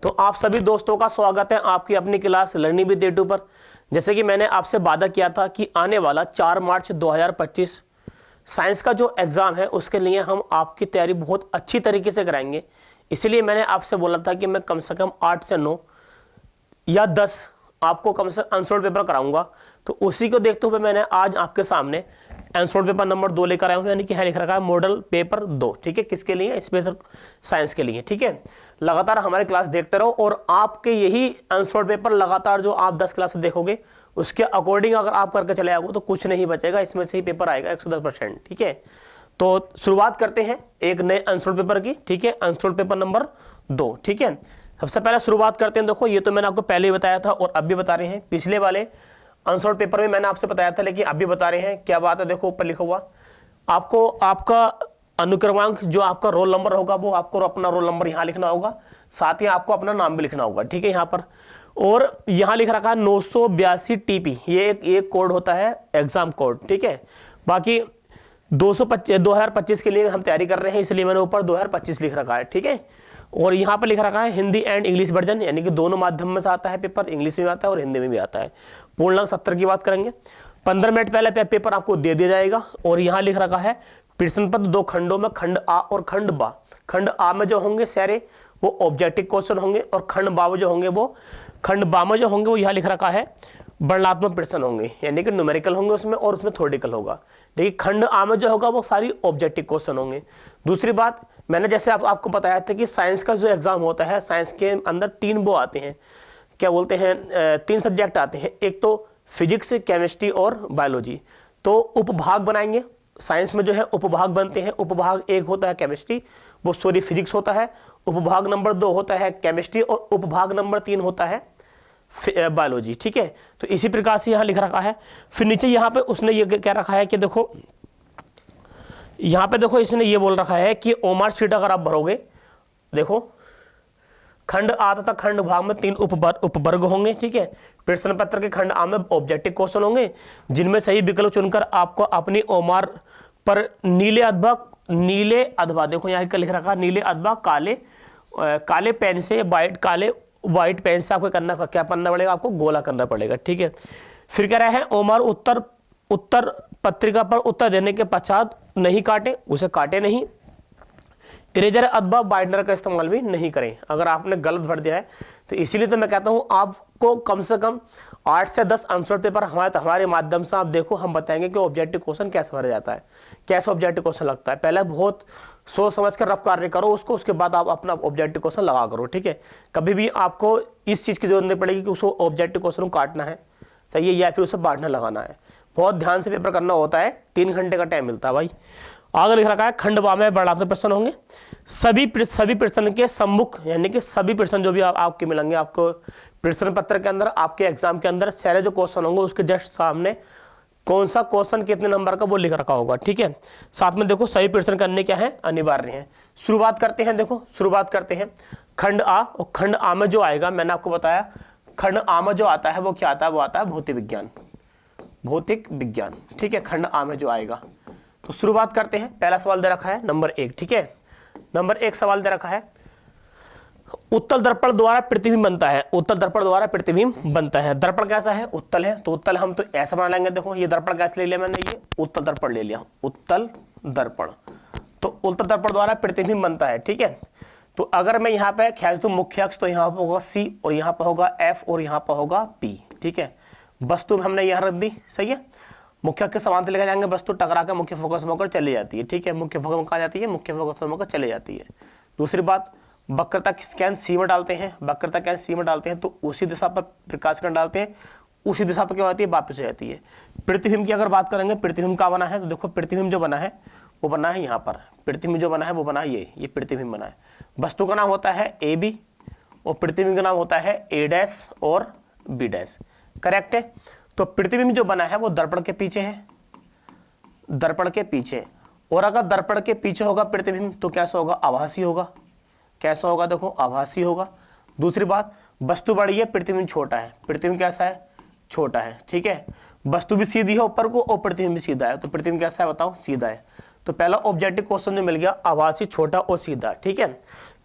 तो आप सभी दोस्तों का स्वागत है आपकी अपनी क्लास लर्निंग विद A2 पर। जैसे कि मैंने आपसे वादा किया था कि आने वाला 4 मार्च 2025 साइंस का जो एग्ज़ाम है उसके लिए हम आपकी तैयारी बहुत अच्छी तरीके से कराएंगे। इसलिए मैंने आपसे बोला था कि मैं कम से कम 8 से 9 या 10 आपको कम से आंसर पेपर कराऊंगा। तो उसी को देखते हुए मैंने आज आपके सामने आंसर पेपर नंबर 2 लेकर आया हूं, यानी कि है लिख रखा है मॉडल पेपर 2। ठीक है, किसके लिए? स्पेशल साइंस के लिए। ठीक है, लगातार हमारे क्लास देखते रहो और आपके यही आंसर पेपर लगातार जो आप 10 क्लास देखोगे उसके अकॉर्डिंग अगर आप करके चले आओगे तो कुछ नहीं बचेगा, इसमें से ही पेपर आएगा 110%। ठीक है, तो शुरुआत करते हैं एक नए आंसर पेपर की। ठीक है, आंसर पेपर नंबर 2। ठीक है, सबसे पहले शुरुआत करते हैं। देखो, ये तो मैंने आपको पहले ही बताया था और अब भी बता रहे हैं। पिछले वाले आंसर पेपर में मैंने आपसे बताया था, लेकिन अभी बता रहे हैं। क्या बात है? देखो ऊपर लिखा हुआ आपको आपका अनुक्रमांक जो आपका रोल नंबर होगा वो आपको अपना रोल नंबर यहाँ लिखना होगा, साथ ही आपको अपना नाम भी लिखना होगा। ठीक है, यहाँ पर और यहाँ लिख रखा है 982 TP, ये एक कोड होता है एग्जाम कोड। ठीक है, बाकी 2025 के लिए हम तैयारी कर रहे हैं, इसलिए मैंने ऊपर 2025 लिख रखा है। ठीक है, और यहाँ पर लिख रखा है हिंदी एंड इंग्लिश वर्जन, यानी कि दोनों माध्यम में से आता है पेपर, इंग्लिश में आता है और हिंदी में भी आता है। पूर्णांक 70 की बात करेंगे। 15 मिनट पहले पेपर आपको दे दिया जाएगा। और यहाँ लिख रखा है प्रश्न पत्र 2 खंडों में, खंड आ और खंड बा। खंड आ में जो होंगे सारे वो ऑब्जेक्टिव क्वेश्चन होंगे और खंड बा में जो होंगे वो यहाँ लिख रखा है वर्णनात्मक प्रश्न होंगे, यानी कि न्यूमेरिकल होंगे उसमें और उसमें थ्योरेटिकल होगा। लेकिन खंड आ में जो होगा वो सारी ऑब्जेक्टिव क्वेश्चन होंगे। दूसरी बात, मैंने जैसे आपको बताया था कि साइंस का जो एग्जाम होता है, साइंस के अंदर 3 वो आते हैं, क्या बोलते हैं, 3 सब्जेक्ट आते हैं। एक तो फिजिक्स, केमिस्ट्री और बायोलॉजी। तो उपभाग बनाएंगे। साइंस में जो है उपभाग बनते हैं। उपभाग 1 होता है केमिस्ट्री, वो सॉरी फिजिक्स होता है। उपभाग नंबर 2 होता है केमिस्ट्री और उपभाग नंबर 3 होता है बायोलॉजी। ठीक है, तो इसी प्रकार से यहाँ लिख रखा है। फिर नीचे यहाँ पे उसने ये क्या रखा है कि देखो, यहाँ पे देखो इसने ये बोल रखा है कि ओमार शीट अगर आप भरोगे, देखो खंड आ तथा खंड भाग में 3 उपवर्ग होंगे। ठीक है, प्रश्न पत्र के खंड आ में ऑब्जेक्टिव क्वेश्चन होंगे, जिनमें सही विकल्प चुनकर आपको अपनी ओमार पर नीले अथवा देखो यहाँ लिख रखा नीले अथवा काले पेन से व्हाइट पेन से आपको क्या करना पड़ेगा, आपको गोला करना पड़ेगा। ठीक है, फिर कह रहा है ओमार उत्तर पत्रिका पर उत्तर देने के पश्चात नहीं काटे, उसे काटे नहीं। इरेजर अथवा बाइंडर का इस्तेमाल भी नहीं करें अगर आपने गलत भर दिया है। तो इसीलिए तो मैं कहता हूं आपको कम से कम 8 से 10 आंसर पेपर हमारे माध्यम से आप देखो, हम बताएंगे कि ऑब्जेक्टिव क्वेश्चन कैसे भरा जाता है, कैसे ऑब्जेक्टिव क्वेश्चन लगता है। पहले बहुत सोच समझ कर रफ कार्य करो उसके बाद आप अपना ऑब्जेक्टिव क्वेश्चन लगा करो। ठीक है, कभी भी आपको इस चीज़ की जरूरत नहीं पड़ेगी कि उसको ऑब्जेक्टिव क्वेश्चन को काटना है, सही है, या फिर उसे बांटना लगाना है। बहुत ध्यान से पेपर करना होता है, 3 घंटे का टाइम मिलता है भाई। आगे लिख रखा है खंड बा में वर्णनात्मक प्रश्न होंगे। सभी प्रश्न के सम्मुख, यानी कि सभी प्रश्न जो भी आपके मिलेंगे आपको प्रश्न पत्र के अंदर, आपके एग्जाम के अंदर सारे जो क्वेश्चन होंगे उसके जस्ट सामने कौन सा क्वेश्चन कितने नंबर का वो लिख रखा होगा। ठीक है, साथ में देखो सभी प्रश्न करने क्या है, अनिवार्य है। शुरुआत करते हैं। देखो शुरुआत करते हैं खंड आ, और खंड आ में जो आएगा मैंने आपको बताया, खंड आ में जो आता है वो क्या आता है, वो आता है भौतिक विज्ञान। ठीक है, खंड आ में जो आएगा। तो शुरुआत करते हैं। पहला सवाल दे रखा है नंबर 1। ठीक है, नंबर 1 सवाल दे रखा है उत्तल दर्पण द्वारा प्रतिबिंब बनता है। उत्तल दर्पण द्वारा प्रतिबिंब बनता है। दर्पण कैसा है? उत्तल है। तो उत्तल हम तो ऐसा बना लेंगे। देखो ये दर्पण कैसे ले लिया मैंने, ये उत्तल दर्पण ले लिया, उत्तल दर्पण। तो उत्तल दर्पण द्वारा प्रतिबिंब बनता है। ठीक है, तो अगर मैं यहाँ पे खींच दूं मुख्य अक्ष, तो यहाँ पर होगा C और यहाँ पर होगा F और यहाँ पर होगा P। ठीक है, वस्तु हमने यहाँ रख दी, सही है। मुख्य अक्ष के समांतर लेकर जाएंगे, वस्तु टकरा के मुख्य फोकस में होकर चली जाती है। ठीक है, मुख्य फोकस में कहा जाती है, मुख्य फोकस में होकर चली जाती है। दूसरी बात, वक्रता स्कैन C में डालते हैं, वक्रता स्कैन C में डालते हैं तो उसी दिशा पर प्रकाश किरण डालते हैं, उसी दिशा पर क्या होती है, वापस हो जाती है। प्रतिबिंब की अगर बात करेंगे, प्रतिबिंब का बना है, तो देखो प्रतिबिंब जो बना है वो बना है यहाँ पर, प्रतिबिंब जो बना है वो बना है ये प्रतिबिंब बना है। वस्तु का नाम होता है AB और प्रतिबिंब का नाम होता है A' और B'। करेक्ट है। तो प्रतिबिंब जो बना है वो दर्पण के पीछे है, दर्पण के पीछे। और अगर दर्पण के पीछे होगा प्रतिबिंब तो कैसा होगा, आभासी होगा। कैसा होगा, देखो आभासी होगा। दूसरी बात, वस्तु बड़ी है, प्रतिबिंब छोटा है। प्रतिबिंब कैसा है, छोटा है। ठीक है, वस्तु भी सीधी है ऊपर को और प्रतिबिंब भी सीधा है, तो प्रतिबिंब कैसा है बताओ, सीधा है। तो पहला ऑब्जेक्टिव क्वेश्चन जो मिल गया, आभासी, छोटा और सीधा। ठीक है,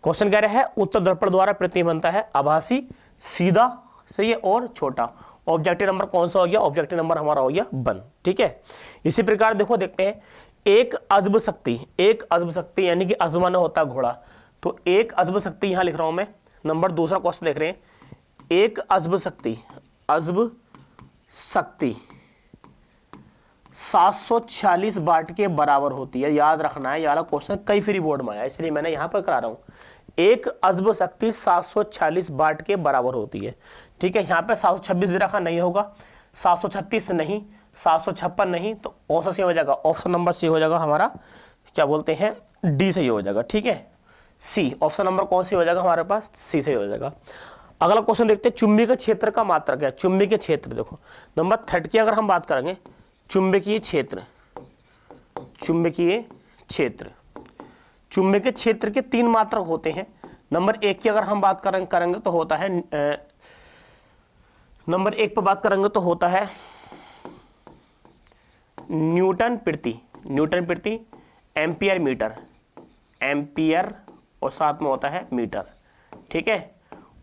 क्वेश्चन कह रहा है उत्तर दर्पण द्वारा प्रति बनता है आभासी, सीधा, सही है, और छोटा। ऑब्जेक्टिव नंबर कौन सा हो गया? ऑब्जेक्टिव नंबर हमारा हो गया 1, ठीक है। इसी प्रकार देखो देखते हैं, एक अजब शक्ति, एक अजब शक्ति यानी कि अजमाना होता है घोड़ा, तो एक अजब शक्ति यहां लिख रहा हूं मैं। नंबर दूसरा क्वेश्चन देख रहे हैं, एक अजब शक्ति, अजब शक्ति 746 वाट के बराबर होती है। याद रखना है, ये वाला क्वेश्चन कई फ्री बोर्ड में आया, इसलिए मैंने यहां पर करा रहा हूं। एक अजब शक्ति 746 वाट के बराबर होती है, ठीक है। यहाँ पे 726 दे रखा, नहीं होगा, 736 नहीं, 756 नहीं, तो ऑप्शन सी हो जाएगा, ऑप्शन नंबर सी हो जाएगा हमारा, क्या बोलते हैं, डी सही हो जाएगा, ठीक है। सी ऑप्शन नंबर कौन सी हो जाएगा हमारे पास? सी सही हो जाएगा। अगला क्वेश्चन देखते हैं, चुंबकीय क्षेत्र का मात्रक है। चुंबकीय क्षेत्र देखो नंबर 30 की अगर हम बात करेंगे, चुंबकीय क्षेत्र, चुंबकीय क्षेत्र, चुंबकीय क्षेत्र के 3 मात्रक होते हैं। नंबर 1 की अगर हम बात करेंगे तो होता है, नंबर 1 पर बात करेंगे तो होता है न्यूटन प्रति, न्यूटन प्रति एम्पियर मीटर, एम्पियर और साथ में होता है मीटर, ठीक है।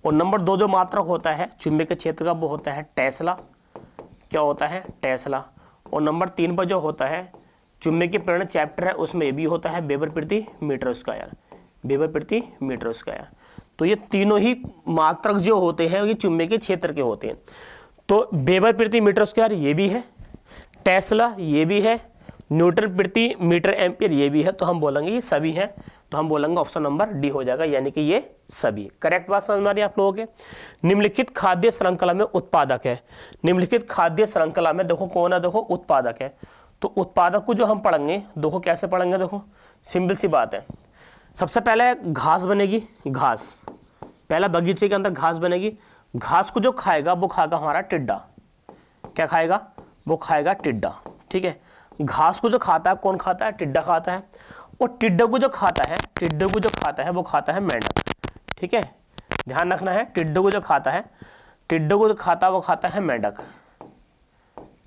और नंबर 2 जो मात्रक होता है चुंबकीय क्षेत्र का वो होता है टेस्ला, क्या होता है? टेस्ला। और नंबर 3 पर जो होता है चुंबकीय प्रेरण चैप्टर है, उसमें ये भी होता है वेबर प्रति मीटर स्क्वायर, वेबर प्रति मीटर स्क्वायर। तो ये तीनों ही मात्रक जो होते हैं ये चुंबकीय क्षेत्र के होते हैं। तो वेबर प्रति मीटर स्क्वायर ये भी है, टेस्ला ये भी है, न्यूटन प्रति मीटर एम्पियर ये भी है, तो हम बोलेंगे ये सभी हैं, तो हम बोलेंगे ऑप्शन नंबर डी हो जाएगा, यानी कि ये सभी। करेक्ट बात समझ में आ रही है आप लोगों के? निम्नलिखित खाद्य श्रृंखला में उत्पादक है, निम्नलिखित खाद्य श्रृंखला में देखो कौन है? देखो उत्पादक है। तो उत्पादक को जो हम पढ़ेंगे, देखो कैसे पढ़ेंगे, देखो सिंपल सी बात है। सबसे पहले घास बनेगी, घास, पहला बगीचे के अंदर घास बनेगी, घास को जो खाएगा वो खाएगा हमारा टिड्डा, क्या खाएगा? वो खाएगा टिड्डा, ठीक है। घास को जो खाता है कौन खाता है? टिड्डा खाता है। और टिड्डे को जो खाता है, टिड्डे को जो खाता है वो खाता है मेंढक, ठीक है। ध्यान रखना है, टिड्डे को जो खाता है, टिड्डे को जो खाता है वो खाता है मेंढक,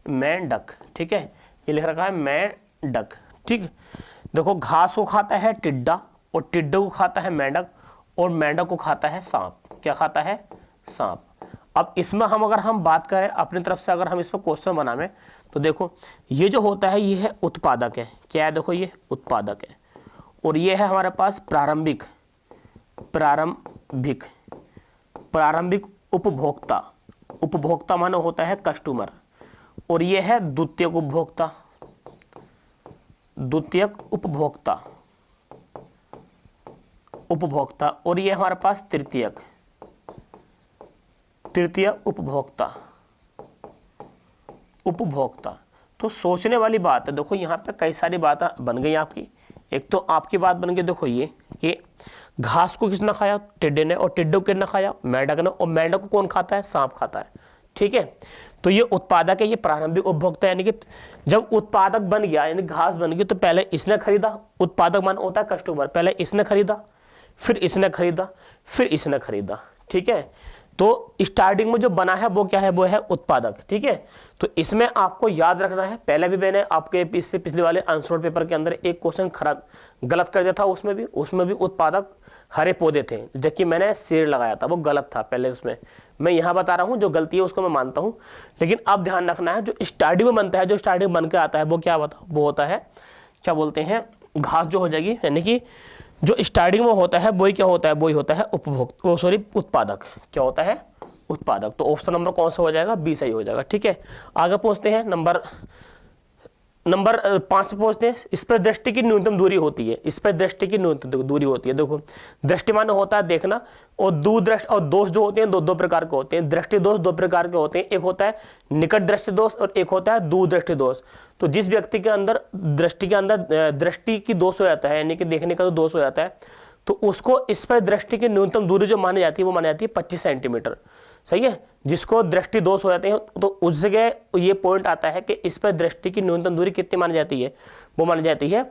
मेंढक, ठीक है। ये लिख रखा है मेंढक, ठीक। देखो घास को खाता है टिड्डा, और टिड्डे को खाता है मेंढक, और मेंढक को खाता है सांप, क्या खाता है? सांप। अब इसमें हम अगर हम बात करें अपनी तरफ से, अगर हम इसमें क्वेश्चन बनावे तो देखो ये जो होता है ये है उत्पादक है, क्या है? देखो ये उत्पादक है। और ये है हमारे पास प्रारंभिक, प्रारंभिक, प्रारंभिक उपभोक्ता, उपभोक्ता माने होता है कस्टमर। और ये है द्वितीयक उपभोक्ता, द्वितीयक उपभोक्ता, उपभोक्ता। और ये हमारे पास तृतीयक, तृतीय उपभोक्ता, उपभोक्ता। तो सोचने वाली बात है, देखो यहाँ पे कई सारी बातें बन गई आपकी। एक तो आपकी बात बन गई देखो ये कि घास को किसने खाया? टिड्डे ने। और टिड्डे को किसने खाया? मेंढक ने। और मेंढक को कौन खाता है? सांप खाता है, ठीक है। तो ये उत्पादक है, ये प्रारंभिक उपभोक्ता, यानी कि जब उत्पादक बन गया यानी घास बन गई तो पहले इसने खरीदा, उत्पादक मान होता है कस्टमर, पहले इसने खरीदा, फिर इसने खरीदा, फिर इसने खरीदा, ठीक है। तो स्टार्टिंग में जो बना है वो क्या है? वो है उत्पादक, ठीक है। तो इसमें आपको याद रखना है, पहले भी मैंने आपके इससे पिछले वाले आंसर पेपर के अंदर एक क्वेश्चन खराब गलत कर दिया था, उसमें भी उत्पादक हरे पौधे थे, जबकि मैंने शेर लगाया था, वो गलत था पहले उसमें। मैं यहाँ बता रहा हूँ जो गलती है उसको मैं मानता हूँ, लेकिन अब ध्यान रखना है जो स्टार्टिंग में बनता है, जो स्टार्टिंग बन के आता है वो क्या बता, वो होता है क्या बोलते हैं, घास जो हो जाएगी, यानी कि जो स्टार्टिंग में होता है वही क्या होता है, वही होता है उपभोक्ता, सॉरी उत्पादक, क्या होता है? उत्पादक। तो ऑप्शन नंबर कौन सा हो जाएगा? बी सही हो जाएगा, ठीक है। आगे पहुंचते हैं, नंबर 5 पे पहुंचते हैं। इस पर दृष्टि की न्यूनतम दूरी होती है, इस पर दृष्टि की न्यूनतम दूरी होती है। देखो दृष्टि माने होता है देखना, और दूरदृष्टि और दोष जो होते हैं दो प्रकार के होते हैं। दृष्टि दोष 2 प्रकार के होते हैं, एक होता है निकट दृष्टि दोष और एक होता है दूर दृष्टि दोष। तो जिस व्यक्ति के अंदर दृष्टि के अंदर दृष्टि की दोष हो जाता है, यानी कि देखने का जो दोष हो जाता है, तो उसको इस पर दृष्टि की न्यूनतम दूरी जो मानी जाती है वो मानी जाती है 25 सेंटीमीटर, सही है। जिसको दृष्टि दोष हो जाते हैं तो उस जगह ये पॉइंट आता है कि इस पर दृष्टि की न्यूनतम दूरी कितनी मानी जाती है? वो मानी जाती है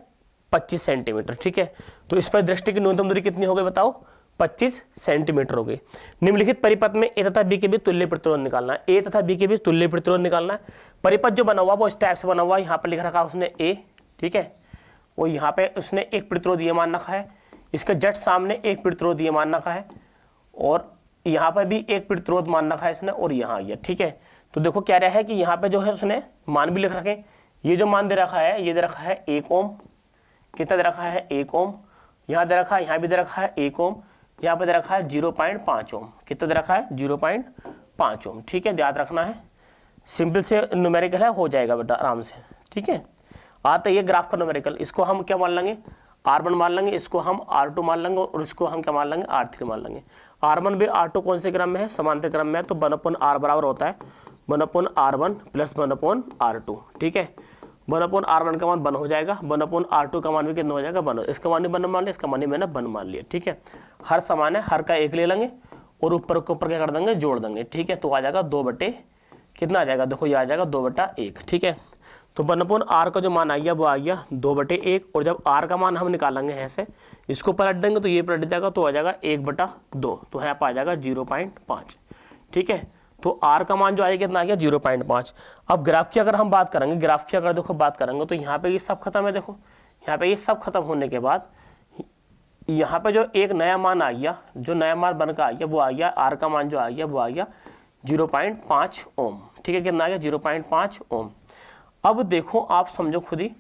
25 सेंटीमीटर, ठीक है। तो इस पर दृष्टि की न्यूनतम दूरी कितनी हो गई बताओ? 25 सेंटीमीटर हो गई। निम्नलिखित परिपथ में ए तथा बी के बीच तुल्य प्रतिरोध निकालना है, ए तथा बी के बीच तुल्य प्रतिरोध निकालना है। परिपथ जो बना हुआ वो इस टाइप से बना हुआ है, यहाँ पर लिख रखा है उसने ए, ठीक है। वो यहाँ पे उसने एक प्रतिरोध ये मान रखा है, इसके जस्ट सामने एक प्रतिरोध ये मान रखा है और यहाँ पर भी एक प्रतिरोध मान रखा है इसने और यहाँ आ गया। ठीक है, तो देखो क्या रहा है कि यहाँ पे जो है उसने मान भी लिख रखे, ये जो मान दे रखा है ये दे रखा है 1 ओम, कितना दे रखा है 1 ओम, यहाँ दे रखा है, यहाँ भी दे रखा है 1 ओम, यहाँ पे दे रखा है 0.5 ओम, कितना दे रखा है 0.5 ओम। ठीक है, याद रखना है, सिंपल से न्यूमेरिकल है, हो जाएगा बेटा आराम से। ठीक है, आता है ये ग्राफ का न्यूमेरिकल, इसको हम क्या मान लेंगे R1 मान लेंगे, इसको हम R2 मान लेंगे और इसको हम क्या मान लेंगे R3 मान लेंगे। R1 भी R2 कौन से क्रम में है, समांतर क्रम में है, तो 1/R बराबर होता है 1/R1 प्लस 1/R2। ठीक है, 1/R1 का मान 1 हो जाएगा, 1/R2 का मान भी कितना हो जाएगा 1, इसका मान भी 1 मान लिया, इसका मान भी मैंने 1 मान लिया। ठीक है, हर समान है, हर का 1 ले लेंगे और ऊपर के ऊपर क्या कर देंगे, जोड़ देंगे। ठीक है, तो आ जाएगा 2 बटे कितना आ जाएगा, देखो ये आ जाएगा 2/1। ठीक है, तो 1/R का जो मान आ गया वो आ गया 2/1 और जब R का मान हम निकालेंगे ऐसे, इसको पलट देंगे तो ये पलट जाएगा, तो आ जाएगा 1/2, तो यहाँ पर आ जाएगा 0.5। ठीक है, तो R का मान जो आएगा कितना आ गया 0.5। अब ग्राफ की अगर हम बात करेंगे, ग्राफ की अगर देखो बात करेंगे तो यहाँ पे ये सब खत्म है, देखो यहाँ पे ये सब खत्म होने के बाद यहाँ पे जो एक नया मान आ गया, जो नया मान बनकर आ गया वो आ गया R का मान जो आ गया वो आ गया 0.5 ओम। ठीक है, कितना आ गया 0.5 ओम। अब देखो आप समझो खुद ही,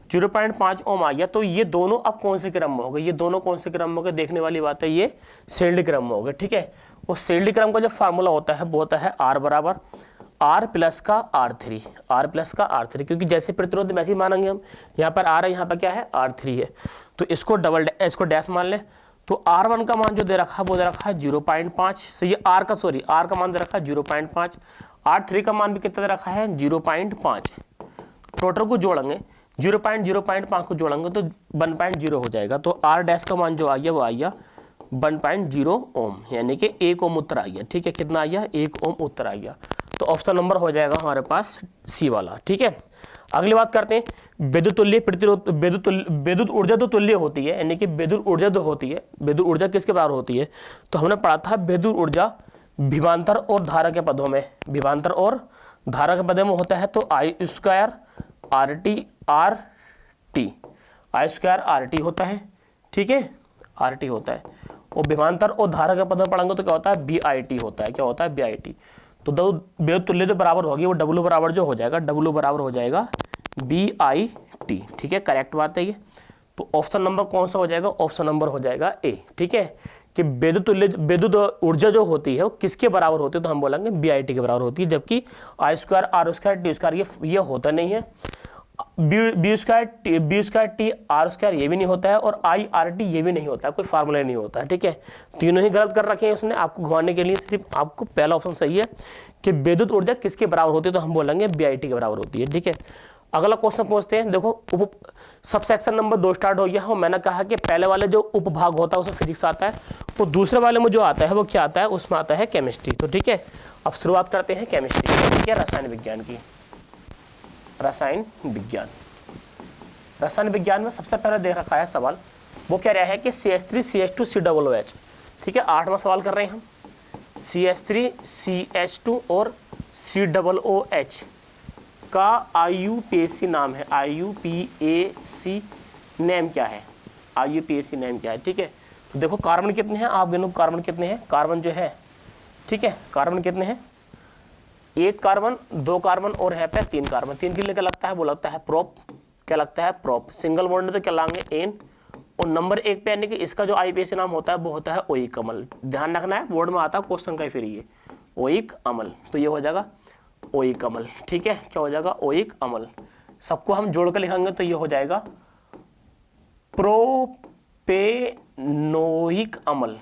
0.5 ओम आ गया, तो ये दोनों अब कौन से क्रम में हो गए, ये दोनों कौन से क्रम में हो गए, देखने वाली बात है, ये श्रेणी क्रम में हो गए। ठीक है, वो श्रेणी क्रम का जो फार्मूला होता है वो होता है R बराबर R प्लस का R3, R प्लस का R3, क्योंकि जैसे प्रतिरोध वैसे ही मानेंगे हम, यहाँ पर R है, यहाँ पर क्या है R3 है, तो इसको डैश मान ले, तो R1 का मान जो दे रखा है वो दे रखा है 0.5, so ये R का मान दे रखा है 0.5, R3 का मान भी कितना दे रखा है 0.5, टोटल को जोड़ेंगे 0.05 को जोड़ेंगे तो 1.0 हो जाएगा, तो R डैश का मान जो आ गया वो आ गया 1.0 ओम, यानी कि 1 ओम उत्तर आ गया। ठीक है, कितना आ गया 1 ओम उत्तर आ गया, तो ऑप्शन नंबर हो जाएगा हमारे पास सी वाला। ठीक है, अगली बात करते हैं विद्युत तुल्य प्रतिरोध, विद्युत ऊर्जा तो तुल्य होती है, यानी कि विद्युत ऊर्जा जो होती है, विद्युत ऊर्जा किसके बराबर होती है, तो हमने पढ़ा था विद्युत ऊर्जा विभवांतर और धारा के पदों में, विभवांतर और धारा के पदों में होता है तो I² RT होता है। ठीक है, RT होता है, और विभवांतर और धारा के पद में पढ़ेंगे तो क्या होता है BIT होता है, क्या होता है BIT। तो दो विद्युत तुल्य जो बराबर होगी वो W बराबर जो हो जाएगा, W बराबर हो जाएगा BIT। ठीक है, करेक्ट बात है ये, तो ऑप्शन नंबर कौन सा हो जाएगा, ऑप्शन नंबर हो जाएगा ए। ठीक है, कि विद्युत ऊर्जा जो होती है वो किसके बराबर होती है, तो हम बोलेंगे BIT के बराबर होती है, जबकि I² R² T² ये होता नहीं है, B² T R² ये भी नहीं होता है, और IRT ये भी नहीं होता है, कोई फार्मूला नहीं होता है। ठीक है, तीनों ही गलत कर रखे हैं उसने आपको घुमाने के लिए, सिर्फ आपको पहला ऑप्शन सही है कि विद्युत ऊर्जा किसके बराबर होती है, तो हम बोलेंगे BIT के बराबर होती है। ठीक है, अगला क्वेश्चन पूछते हैं, देखो सब सेक्शन नंबर 2 स्टार्ट हो गया है, मैंने कहा कि पहले वाले जो उपभाग होता है उसमें फिजिक्स आता है, तो दूसरे वाले में जो आता है वो क्या आता है, उसमें आता है केमिस्ट्री। तो ठीक है, अब शुरुआत करते हैं केमिस्ट्री, ठीक है, रसायन विज्ञान की। रसायन विज्ञान में सबसे पहले देख रखा है सवाल, वो कह रहा है कि CH3 CH2 COOH। ठीक है, 8वां सवाल कर रहे हैं हम, CH3 CH2 और COOH का IUPAC नाम है, IUPAC नेम क्या है, IUPAC नेम क्या है। ठीक है, तो देखो कार्बन कितने हैं, आप गिनो कार्बन कितने हैं, कार्बन जो है, ठीक है, कार्बन कितने हैं, 1 कार्बन, 2 कार्बन और है पे 3 कार्बन, 3 के लिए क्या लगता है, वो लगता है प्रोप, क्या लगता है प्रोप, सिंगल बॉन्ड तो क्या लाएंगे एन, और नंबर 1 पे यानी कि इसका जो IUPAC नाम होता है वो होता है ओइक अम्ल, ध्यान रखना है, बोर्ड में आता है क्वेश्चन का फिर ये ओइक अम्ल, तो ये हो जाएगा ओइक अम्ल। ठीक है, क्या हो जाएगा ओइक अम्ल, सबको हम जोड़ कर लिखेंगे तो ये हो जाएगा प्रोपेनोइक अम्ल,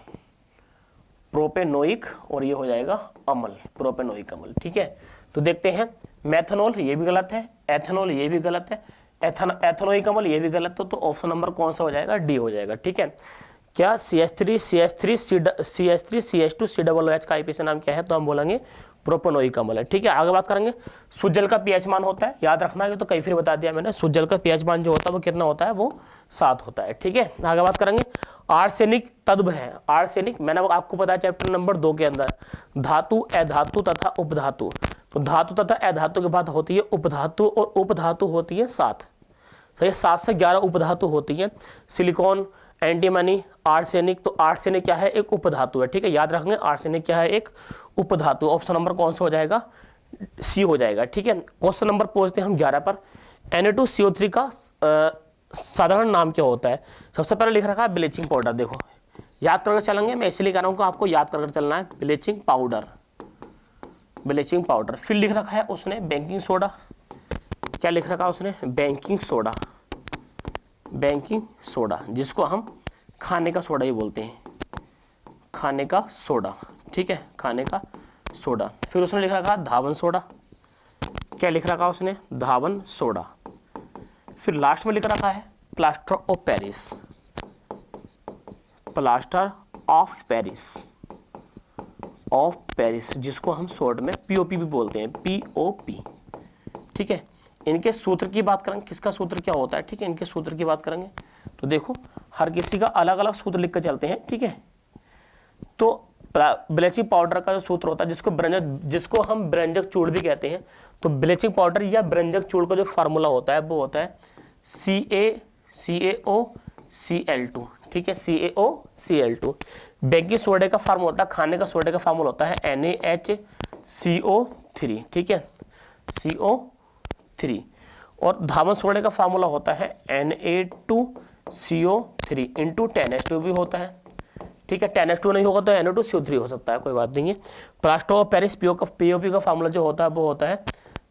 प्रोपेनोइक, और ये हो जाएगा अम्ल, प्रोपेनोइक अम्ल। ठीक है, तो देखते हैं मेथनॉल ये भी गलत है, एथेनॉल ये भी गलत है, एथेनोइक अम्ल ये भी गलत है, तो ऑप्शन नंबर कौन सा हो जाएगा, डी हो जाएगा। ठीक है, क्या CH3 CH2 COOH का IUPAC नाम क्या है, तो हम बोलेंगे प्रोपेनोइक अम्ल है। ठीक है, आगे बात करेंगे, शुद्ध जल का pH मान होता है, याद रखना है, तो कई फिर बता दिया मैंने, शुद्ध जल का pH मान जो होता है वो कितना होता है, वो 7 होता है। ठीक है, आगे बात करेंगे, आर्सेनिक तत्व है, आर्सेनिक मैंने आपको बताया चैप्टर नंबर 2 के अंदर, धातु, अधातु तथा उपधातु, तो धातु तथा अधातु के बाद होती है उपधातु, और उपधातु होती है 7, सही, 7 से 11 उपधातु होती है, सिलिकॉन, एंटीमनी, आर्सेनिक, तो आर्सेनिक क्या है, एक उपधातु है, ठीक है, याद रखेंगे आर्सेनिक क्या है, एक उपधातु। ऑप्शन नंबर कौन सा हो जाएगा, सी हो जाएगा, ठीक है। क्वेश्चन नंबर पूछते हैं हम 11 पर, Na2CO3 का साधारण नाम क्या होता है। सबसे पहले लिख रखा है ब्लीचिंग पाउडर, देखो याद करके चलेंगे, मैं इसलिए कह रहा हूँ कि आपको याद करके चलना है, ब्लीचिंग पाउडर, ब्लीचिंग पाउडर। फिर लिख रखा है उसने बेकिंग सोडा, क्या लिख रखा है उसने, बेकिंग सोडा, बेकिंग सोडा, जिसको हम खाने का सोडा ही बोलते हैं, खाने का सोडा, ठीक है, खाने का सोडा। फिर उसने लिख रखा धावन सोडा, क्या लिख रखा उसने, धावन सोडा। फिर लास्ट में लिख रखा है plaster of Paris, plaster of Paris, of Paris, जिसको हम शॉर्ट में पीओपी भी बोलते हैं, पीओपी, ठीक है। इनके सूत्र की बात करेंगे, किसका सूत्र क्या होता है, ठीक है, इनके सूत्र की बात करेंगे तो देखो हर किसी का अलग अलग सूत्र लिख कर चलते हैं, ठीक है। तो ब्लीचिंग पाउडर का जो सूत्र होता है, जिसको हम ब्रंजक चूड़ भी कहते हैं, तो ब्लीचिंग पाउडर या ब्रंजक चूड़ का जो फार्मूला होता है वो होता है CaCO-Cl2, ठीक है, CaO-Cl2। बेकिंग सोडे का फार्मूला होता है, खाने का सोडे का फार्मूला होता है NaHCO3, ठीक है, CO3। और धावन सोडे का फार्मूला होता है Na2CO3 इंटू 10H2 भी होता है, ठीक है, 10H2 नहीं होगा तो Na2CO3 हो सकता है, कोई बात नहीं है। प्लास्टर ऑफ पेरिस पीओपी का फार्मूला जो होता है वो होता है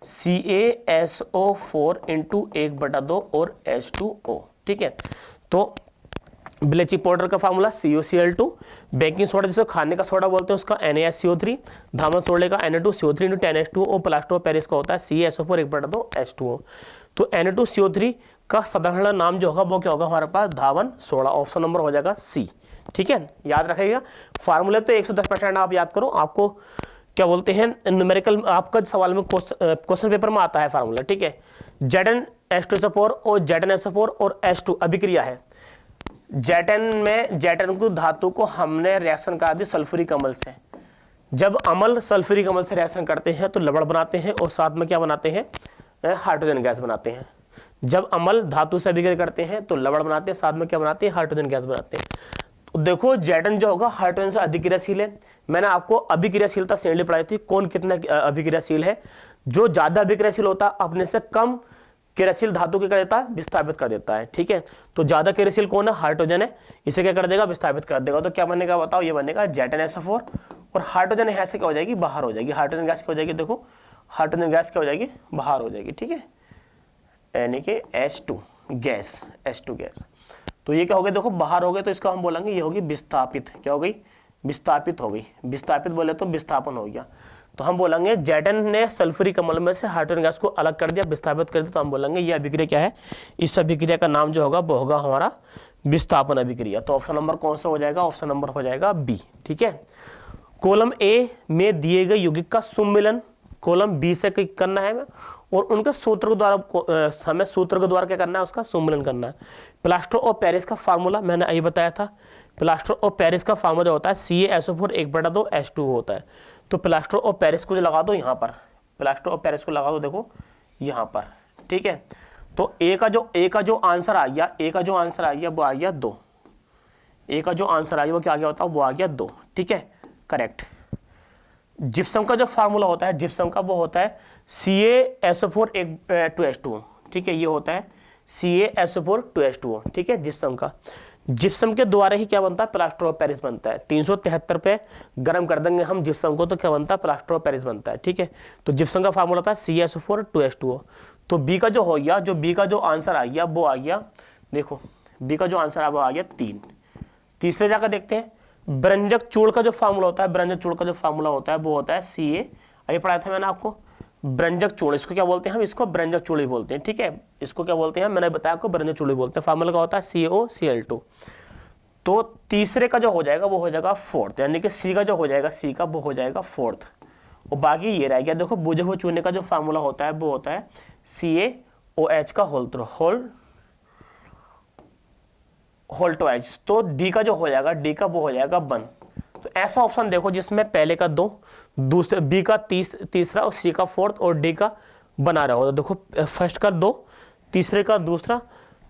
CaSO4 इंटू 1/2 और H2O, ठीक है। तो ब्लीचिंग पाउडर का फार्मूला CaCO2, बेकिंग सोडा जिसको खाने का सोडा बोलते हैं उसका NaCO3, धावन सोडे का Na2CO3 इंटू 10H2O और प्लास्टर ऑफ पेरिस का होता है CaSO4 1/2 H2O। तो Na2CO3 का साधारण नाम जो होगा वो क्या होगा हमारे पास, धावन सोडा। ऑप्शन नंबर हो जाएगा सी, ठीक है, याद रखिएगा। फार्मूले तो 110% आप याद करो, आपको क्या बोलते हैं न्यूमेरिकल, आपका सवाल में क्वेश्चन पेपर में आता है फार्मूला, ठीक है। ZnH2SO4 और ZnSO4 और H2 अभिक्रिया है। जेटन को धातु को हमने रिएक्शन करा दी सल्फ्यूरिक अम्ल से। जब अम्ल सल्फ्यूरिक अम्ल से रिएक्शन करते हैं तो लवण बनाते हैं और साथ में क्या बनाते हैं, हाइड्रोजन गैस बनाते हैं। जब अम्ल धातु से अभिक्रिया करते हैं तो लवण बनाते हैं, साथ में क्या बनाते हैं, हाइड्रोजन गैस बनाते हैं। तो देखो जेटन जो होगा हाइड्रोजन से अधिक्रियाशील है। मैंने आपको अभिक्रियाशीलता श्रेणी पढ़ाई थी, कौन कितना अभिक्रियाशील है। जो ज्यादा अभिक्रियाशील होता है अपने से कम क्रियाशील धातु क्या कर देता है, विस्थापित कर देता है, ठीक है। तो ज्यादा क्रियाशील कौन है, हाइड्रोजन है, इसे क्या कर देगा, विस्थापित कर देगा। तो क्या बनेगा बताओ, ये बनेगा ZnSO4 और हाइड्रोजन यहाँ से क्या हो जाएगी, बाहर हो जाएगी। हाइड्रोजन गैस क्या हो जाएगी, देखो हाइड्रोजन गैस क्या हो जाएगी, बाहर हो जाएगी, ठीक है, यानी कि H2 गैस, H2 गैस। तो ये क्या हो गया, देखो बाहर हो गए, तो इसको हम बोलेंगे ये होगी विस्थापित, क्या हो गई, विस्थापित हो गई। विस्थापित बोले तो विस्थापन हो गया। तो हम बोलेंगे जेटन ने सल्फ्यूरिक अम्ल में से हाइड्रोजन गैस को अलग कर दिया, विस्थापित कर दिया, तो हम बोलेंगे ये अभिक्रिया क्या है, इस अभिक्रिया का नाम जो होगा वो होगा हमारा विस्थापन अभिक्रिया। तो ऑप्शन नंबर कौन सा हो जाएगा, ऑप्शन नंबर हो जाएगा बी, ठीक है। कॉलम ए में दिए गए यौगिक का सुमेलन कॉलम बी से करना है और उनके सूत्र के द्वारा हमें सूत्र के द्वारा क्या करना है, उसका सुमेलन करना है। प्लास्टर ऑफ पेरिस का फार्मूला मैंने यही बताया था, प्लास्टर ऑफ पेरिस का फार्मूला होता है CaSO4 1/2 H2 होता है। तो प्लास्टर ऑफ पेरिस को जो लगा दो यहाँ पर, प्लास्टर ऑफ पेरिस को लगा दो, देखो यहाँ पर, ठीक है। तो ए का जो आंसर आ गया, ए का जो आंसर आ गया वो आ गया 2, ए का जो आंसर आ गया वो क्या आ गया होता है, वो आ गया 2, ठीक है, करेक्ट। जिप्सम का जो फार्मूला होता है, जिप्सम का वो होता है CaSO4 2H2O, ठीक है, ये होता है CaSO4 2H2O, ठीक है। जिप्सम का, जिप्सम के द्वारा ही क्या बनता है, प्लास्टर ऑफ पेरिस बनता है। 373 पे गर्म कर देंगे हम जिप्सम को तो क्या बनता है, प्लास्टर ऑफ पेरिस बनता है, ठीक है। तो जिप्सम का फार्मूला था CaSO4 2H2O। तो बी का जो हो गया, जो बी का जो आंसर आ गया वो आ गया, देखो बी का जो आंसर आ गया 3। तीसरे जाकर देखते हैं, ब्रंजक चूड़ का जो फार्मूला होता है, ब्रंजक चूड़ का जो फार्मूला होता है वो होता है Ca, अभी पढ़ाया था मैंने आपको, ब्रंजक चूड़, इसको क्या बोलते हैं हम, इसको ब्रंजक चूड़ ही बोलते हैं, ठीक है। इसको क्या बोलते हैं, मैंने बताया आपको ब्रंजक चूड़ ही बोलते हैं। फार्मूला का होता है CaOCl2। तो तीसरे का जो हो जाएगा वो हो जाएगा 4th, यानी कि सी का जो हो जाएगा, सी का वो हो जाएगा 4th। और बाकी ये रह गया, देखो बुझे हुए चूने का जो फार्मूला होता है वो होता है CaOH का होल ट्वाइस। तो डी का जो हो जाएगा, डी का वो हो जाएगा 1। तो ऐसा ऑप्शन देखो जिसमें पहले का 2, दूसरे बी का तीसरा और सी का 4th और डी का बना रहा हो। तो देखो फर्स्ट का 2, तीसरे का दूसरा,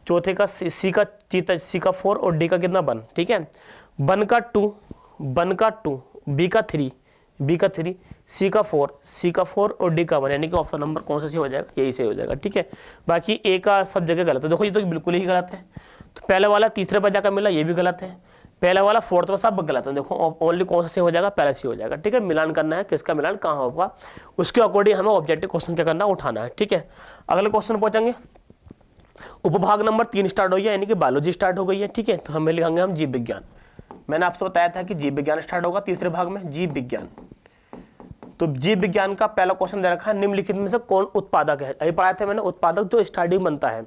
चौथे का सी का 4 और डी का कितना 1, ठीक है। 1 का 2, 1 का 2, बी का 3, सी का 4 और डी का 1, यानी कि ऑप्शन नंबर कौन सा सही हो जाएगा, यही सही हो जाएगा, ठीक है। बाकी ए का सब जगह गलत है। देखो ये तो बिल्कुल ही गलत है। तो पहले वाला तीसरे पर जाकर मिला, ये भी गलत है। पहला वाला फोर्थ में सब गलत है। देखो ओनली कौन सा सही हो जाएगा, पहला सही हो जाएगा, ठीक है। मिलान करना है, किसका मिलान कहाँ होगा, उसके अकॉर्डिंग हमें ऑब्जेक्टिव क्वेश्चन क्या करना, उठाना है, ठीक है। अगले क्वेश्चन पहुंचेंगे। उपभाग नंबर 3 स्टार्ट हो गया, यानी कि बायोलॉजी स्टार्ट हो गई है, ठीक है। तो हमें लिखेंगे हम जीव विज्ञान। मैंने आपसे बताया था कि जीव विज्ञान स्टार्ट होगा तीसरे भाग में, जीव विज्ञान। तो जीव विज्ञान का पहला क्वेश्चन दे रखा है, निम्नलिखित में से कौन उत्पादक है। अभी पढ़ाया था मैंने, उत्पादक जो स्टार्टिंग बनता है,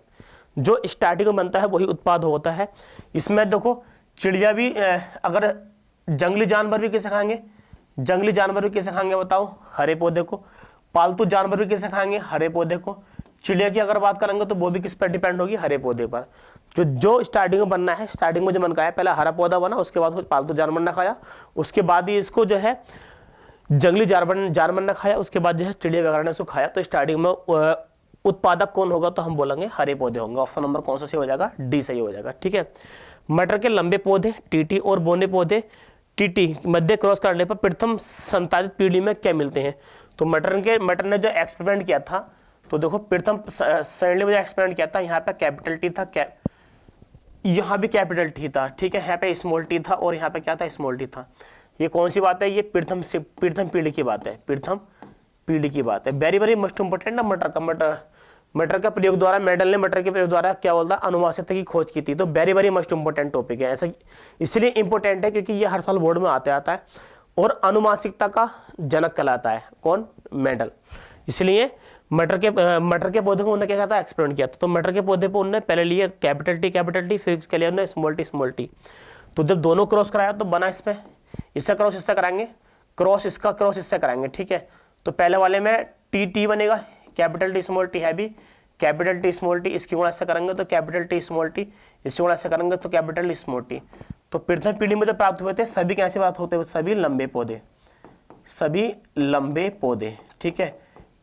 जो स्टार्टिंग में बनता है वही उत्पाद होता है। इसमें देखो चिड़िया भी, अगर जंगली जानवर भी किसे खाएंगे, जंगली जानवर भी किसे खाएंगे बताओ, हरे पौधे को। पालतू जानवर भी किसे खाएंगे, हरे पौधे को। चिड़िया की अगर बात करेंगे तो वो भी किस पर डिपेंड होगी, हरे पौधे पर। जो स्टार्टिंग में बनना है, स्टार्टिंग में जो मन का है, पहले हरा पौधा बना, उसके बाद पालतू जानवर ने खाया, उसके बाद ही इसको जो है जंगली जानवर ने खाया, उसके बाद जो है चिड़िया वगैरह ने उसको खाया। तो स्टार्टिंग में उत्पादक कौन होगा, तो हम बोलेंगे हरे पौधे होंगे। ऑप्शन नंबर कौन सा सही हो जाएगा, डी सही हो जाएगा, ठीक है। मटर के लंबे पौधे, टीटी और बोने पौधे, टीटी मध्य क्रॉस करने पर प्रथम संतानित पीढ़ी में क्या मिलते हैं। तो मटर ने जो एक्सपेरिमेंट किया था, तो देखो प्रथम श्रेणी में जो एक्सपेरिमेंट किया था, यहाँ पे कैपिटल टी था, यहाँ भी कैपिटल टी था, ठीक है। यहाँ पे स्मॉल टी था और यहाँ पे क्या था, स्मॉल टी था। ये कौन सी बात है, ये प्रथम पीढ़ी की बात है, प्रथम पीढ़ी की बात है। वेरी वेरी मोस्ट इंपोर्टेंट ना, मटर का प्रयोग द्वारा, मेंडल ने मटर के प्रयोग द्वारा क्या बोलता, अनुवांशिकता की खोज की थी। तो very very most important topic है, ऐसा इसलिए इंपोर्टेंट है क्योंकि ये हर साल बोर्ड में आता है और अनुवांशिकता का जनक कहलाता है कौन, मेंडल। इसलिए मटर के पौधे को उन्होंने क्या कहा था, एक्सपेरिमेंट किया था। तो मटर के पौधे पर उन्होंने पहले लिए कैपिटल टी, फिर इसके लिए उन्होंने स्मॉल टी। तो जब दोनों क्रॉस कराया तो बना इसमें, इसका क्रॉस इससे कराएंगे, क्रॉस इसका क्रॉस इससे कराएंगे, ठीक है। तो पहले वाले में टी बनेगा, कैपिटल टी स्मॉल टी है भी, कैपिटल टी स्मॉल टी, इसकी गुणा से करेंगे तो कैपिटल टी स्मॉल टी, इसकी गुणा से करेंगे तो कैपिटल टी स्मॉल टी। तो प्रथम पीढ़ी में जो प्राप्त हुए थे सभी कैसे बात होते हुए, सभी लंबे पौधे, सभी लंबे पौधे, ठीक है।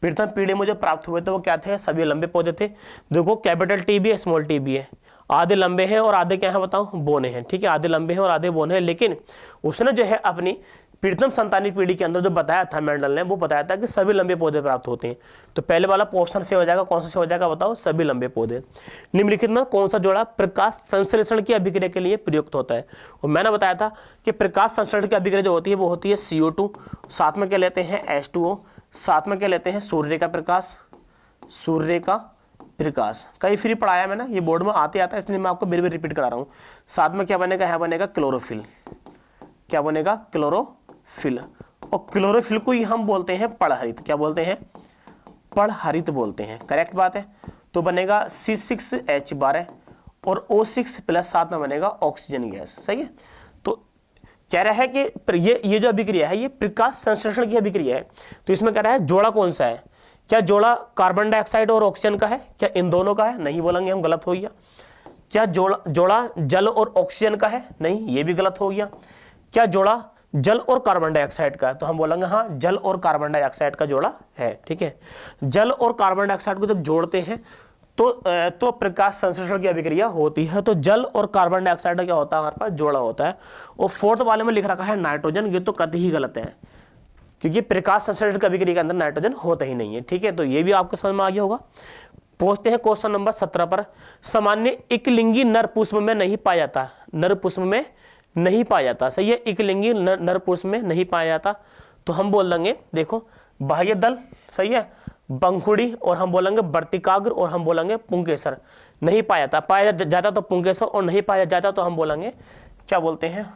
प्रथम पीढ़ी में जो प्राप्त हुए थे वो क्या थे, सभी लंबे पौधे थे। देखो कैपिटल टी भी है, स्मॉल टी भी है, आधे लंबे हैं और आधे क्या है बताओ, बोने हैं, ठीक है। आधे लंबे हैं और आधे बोने हैं। लेकिन उसने जो है अपनी प्रथम संतानित पीढ़ी के अंदर जो बताया था मेंडल ने, वो बताया था कि सभी लंबे पौधे प्राप्त होते हैं। तो पहले वाला पोर्शन से हो जाएगा, कौन सा से हो जाएगा बताओ, सभी लंबे पौधे। निम्नलिखित में कौन सा जोड़ा प्रकाश संश्लेषण की अभिक्रिया के लिए प्रयुक्त होता है। और मैंने बताया था कि प्रकाश संश्लेषण की अभिक्रिया जो होती है वो होती है CO2, साथ में क्या लेते हैं H2O, साथ में क्या लेते हैं सूर्य का प्रकाश, सूर्य का प्रकाश। कई फ्री पढ़ाया मैंने, ये बोर्ड में आते आता है इसलिए मैं आपको बार बार रिपीट करा रहा हूँ। साथ में क्या बनेगा, यहाँ बनेगा क्लोरोफिल, क्या बनेगा, क्लोरोफिल। और क्लोरोफिल को ही हम बोलते हैं पड़हरित, क्या बोलते हैं, पड़हरित बोलते हैं, करेक्ट बात है। तो बनेगा C6H12 और O6 प्लस साथ में बनेगा ऑक्सीजन गैस, सही है। तो कह रहा है कि ये जो अभिक्रिया है ये प्रकाश संश्लेषण की अभिक्रिया है। तो इसमें कह रहा है जोड़ा कौन सा है, क्या जोड़ा कार्बन डाइऑक्साइड और ऑक्सीजन का है, क्या इन दोनों का है, नहीं बोलेंगे हम, गलत हो गया। क्या जोड़ा जल और ऑक्सीजन का है, नहीं, ये भी गलत हो गया। क्या जोड़ा जल और कार्बन डाइऑक्साइड का है, तो हम बोलेंगे हाँ जल और कार्बन डाइऑक्साइड का जोड़ा है, ठीक है। जल और कार्बन डाइऑक्साइड को जब जोड़ते हैं तो प्रकाश संश्लेषण की अभिक्रिया होती है। तो जल और कार्बन डाइऑक्साइड का क्या होता है, हमारे पास जोड़ा होता है। और फोर्थ वाले में लिख रखा है नाइट्रोजन, ये तो कतई ही गलत है क्योंकि प्रकाश संश्लेषण की अभिक्रिया के अंदर नाइट्रोजन होता ही नहीं है, ठीक है। तो ये भी आपको समझ में आ गया होगा। पहुंचते हैं क्वेश्चन नंबर 17 पर। सामान्य एकलिंगी नर पुष्प में नहीं पाया जाता, नर पुष्प में नहीं पाया जाता, सही है। एकलिंगी नर पुष्प में नहीं पाया जाता, तो हम बोल देंगे देखो बाह्य दल, सही है, पंखुड़ी, और हम बोलेंगे वर्तिकाग्र, और हम बोलेंगे पुंकेसर। नहीं पाया जाता, पाया जाता तो पुंकेसर, और नहीं पाया जाता तो हम बोलेंगे क्या बोलते हैं,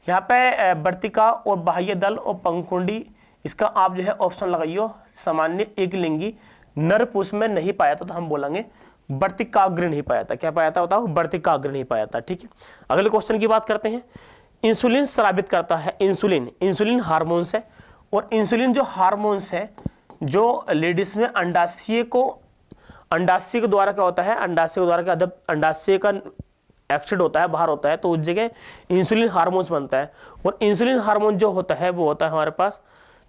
यहाँ पे वर्तिका और बाह्य दल और पंखुड़ी, इसका आप जो है ऑप्शन लगाइयो, सामान्य एकलिंगी नर पुष्प में नहीं पाया था, तो हम बोलेंगे वर्तिकाग्र नहीं पाया था। क्या पाया था बताओ, वर्तिकाग्र नहीं पाया था, ठीक है। अगले क्वेश्चन की बात करते हैं। इंसुलिन स्रावित करता है, इंसुलिन हार्मोन्स है, और इंसुलिन जो हार्मोन्स है जो लेडीज में अंडाशय के द्वारा क्या होता है, अंडाशय के द्वारा क्या, जब अंडाशय का एक्सिड होता है, बाहर होता है, तो उस जगह इंसुलिन हार्मोन्स बनता है। और इंसुलिन हार्मोन जो होता है वो होता है हमारे पास,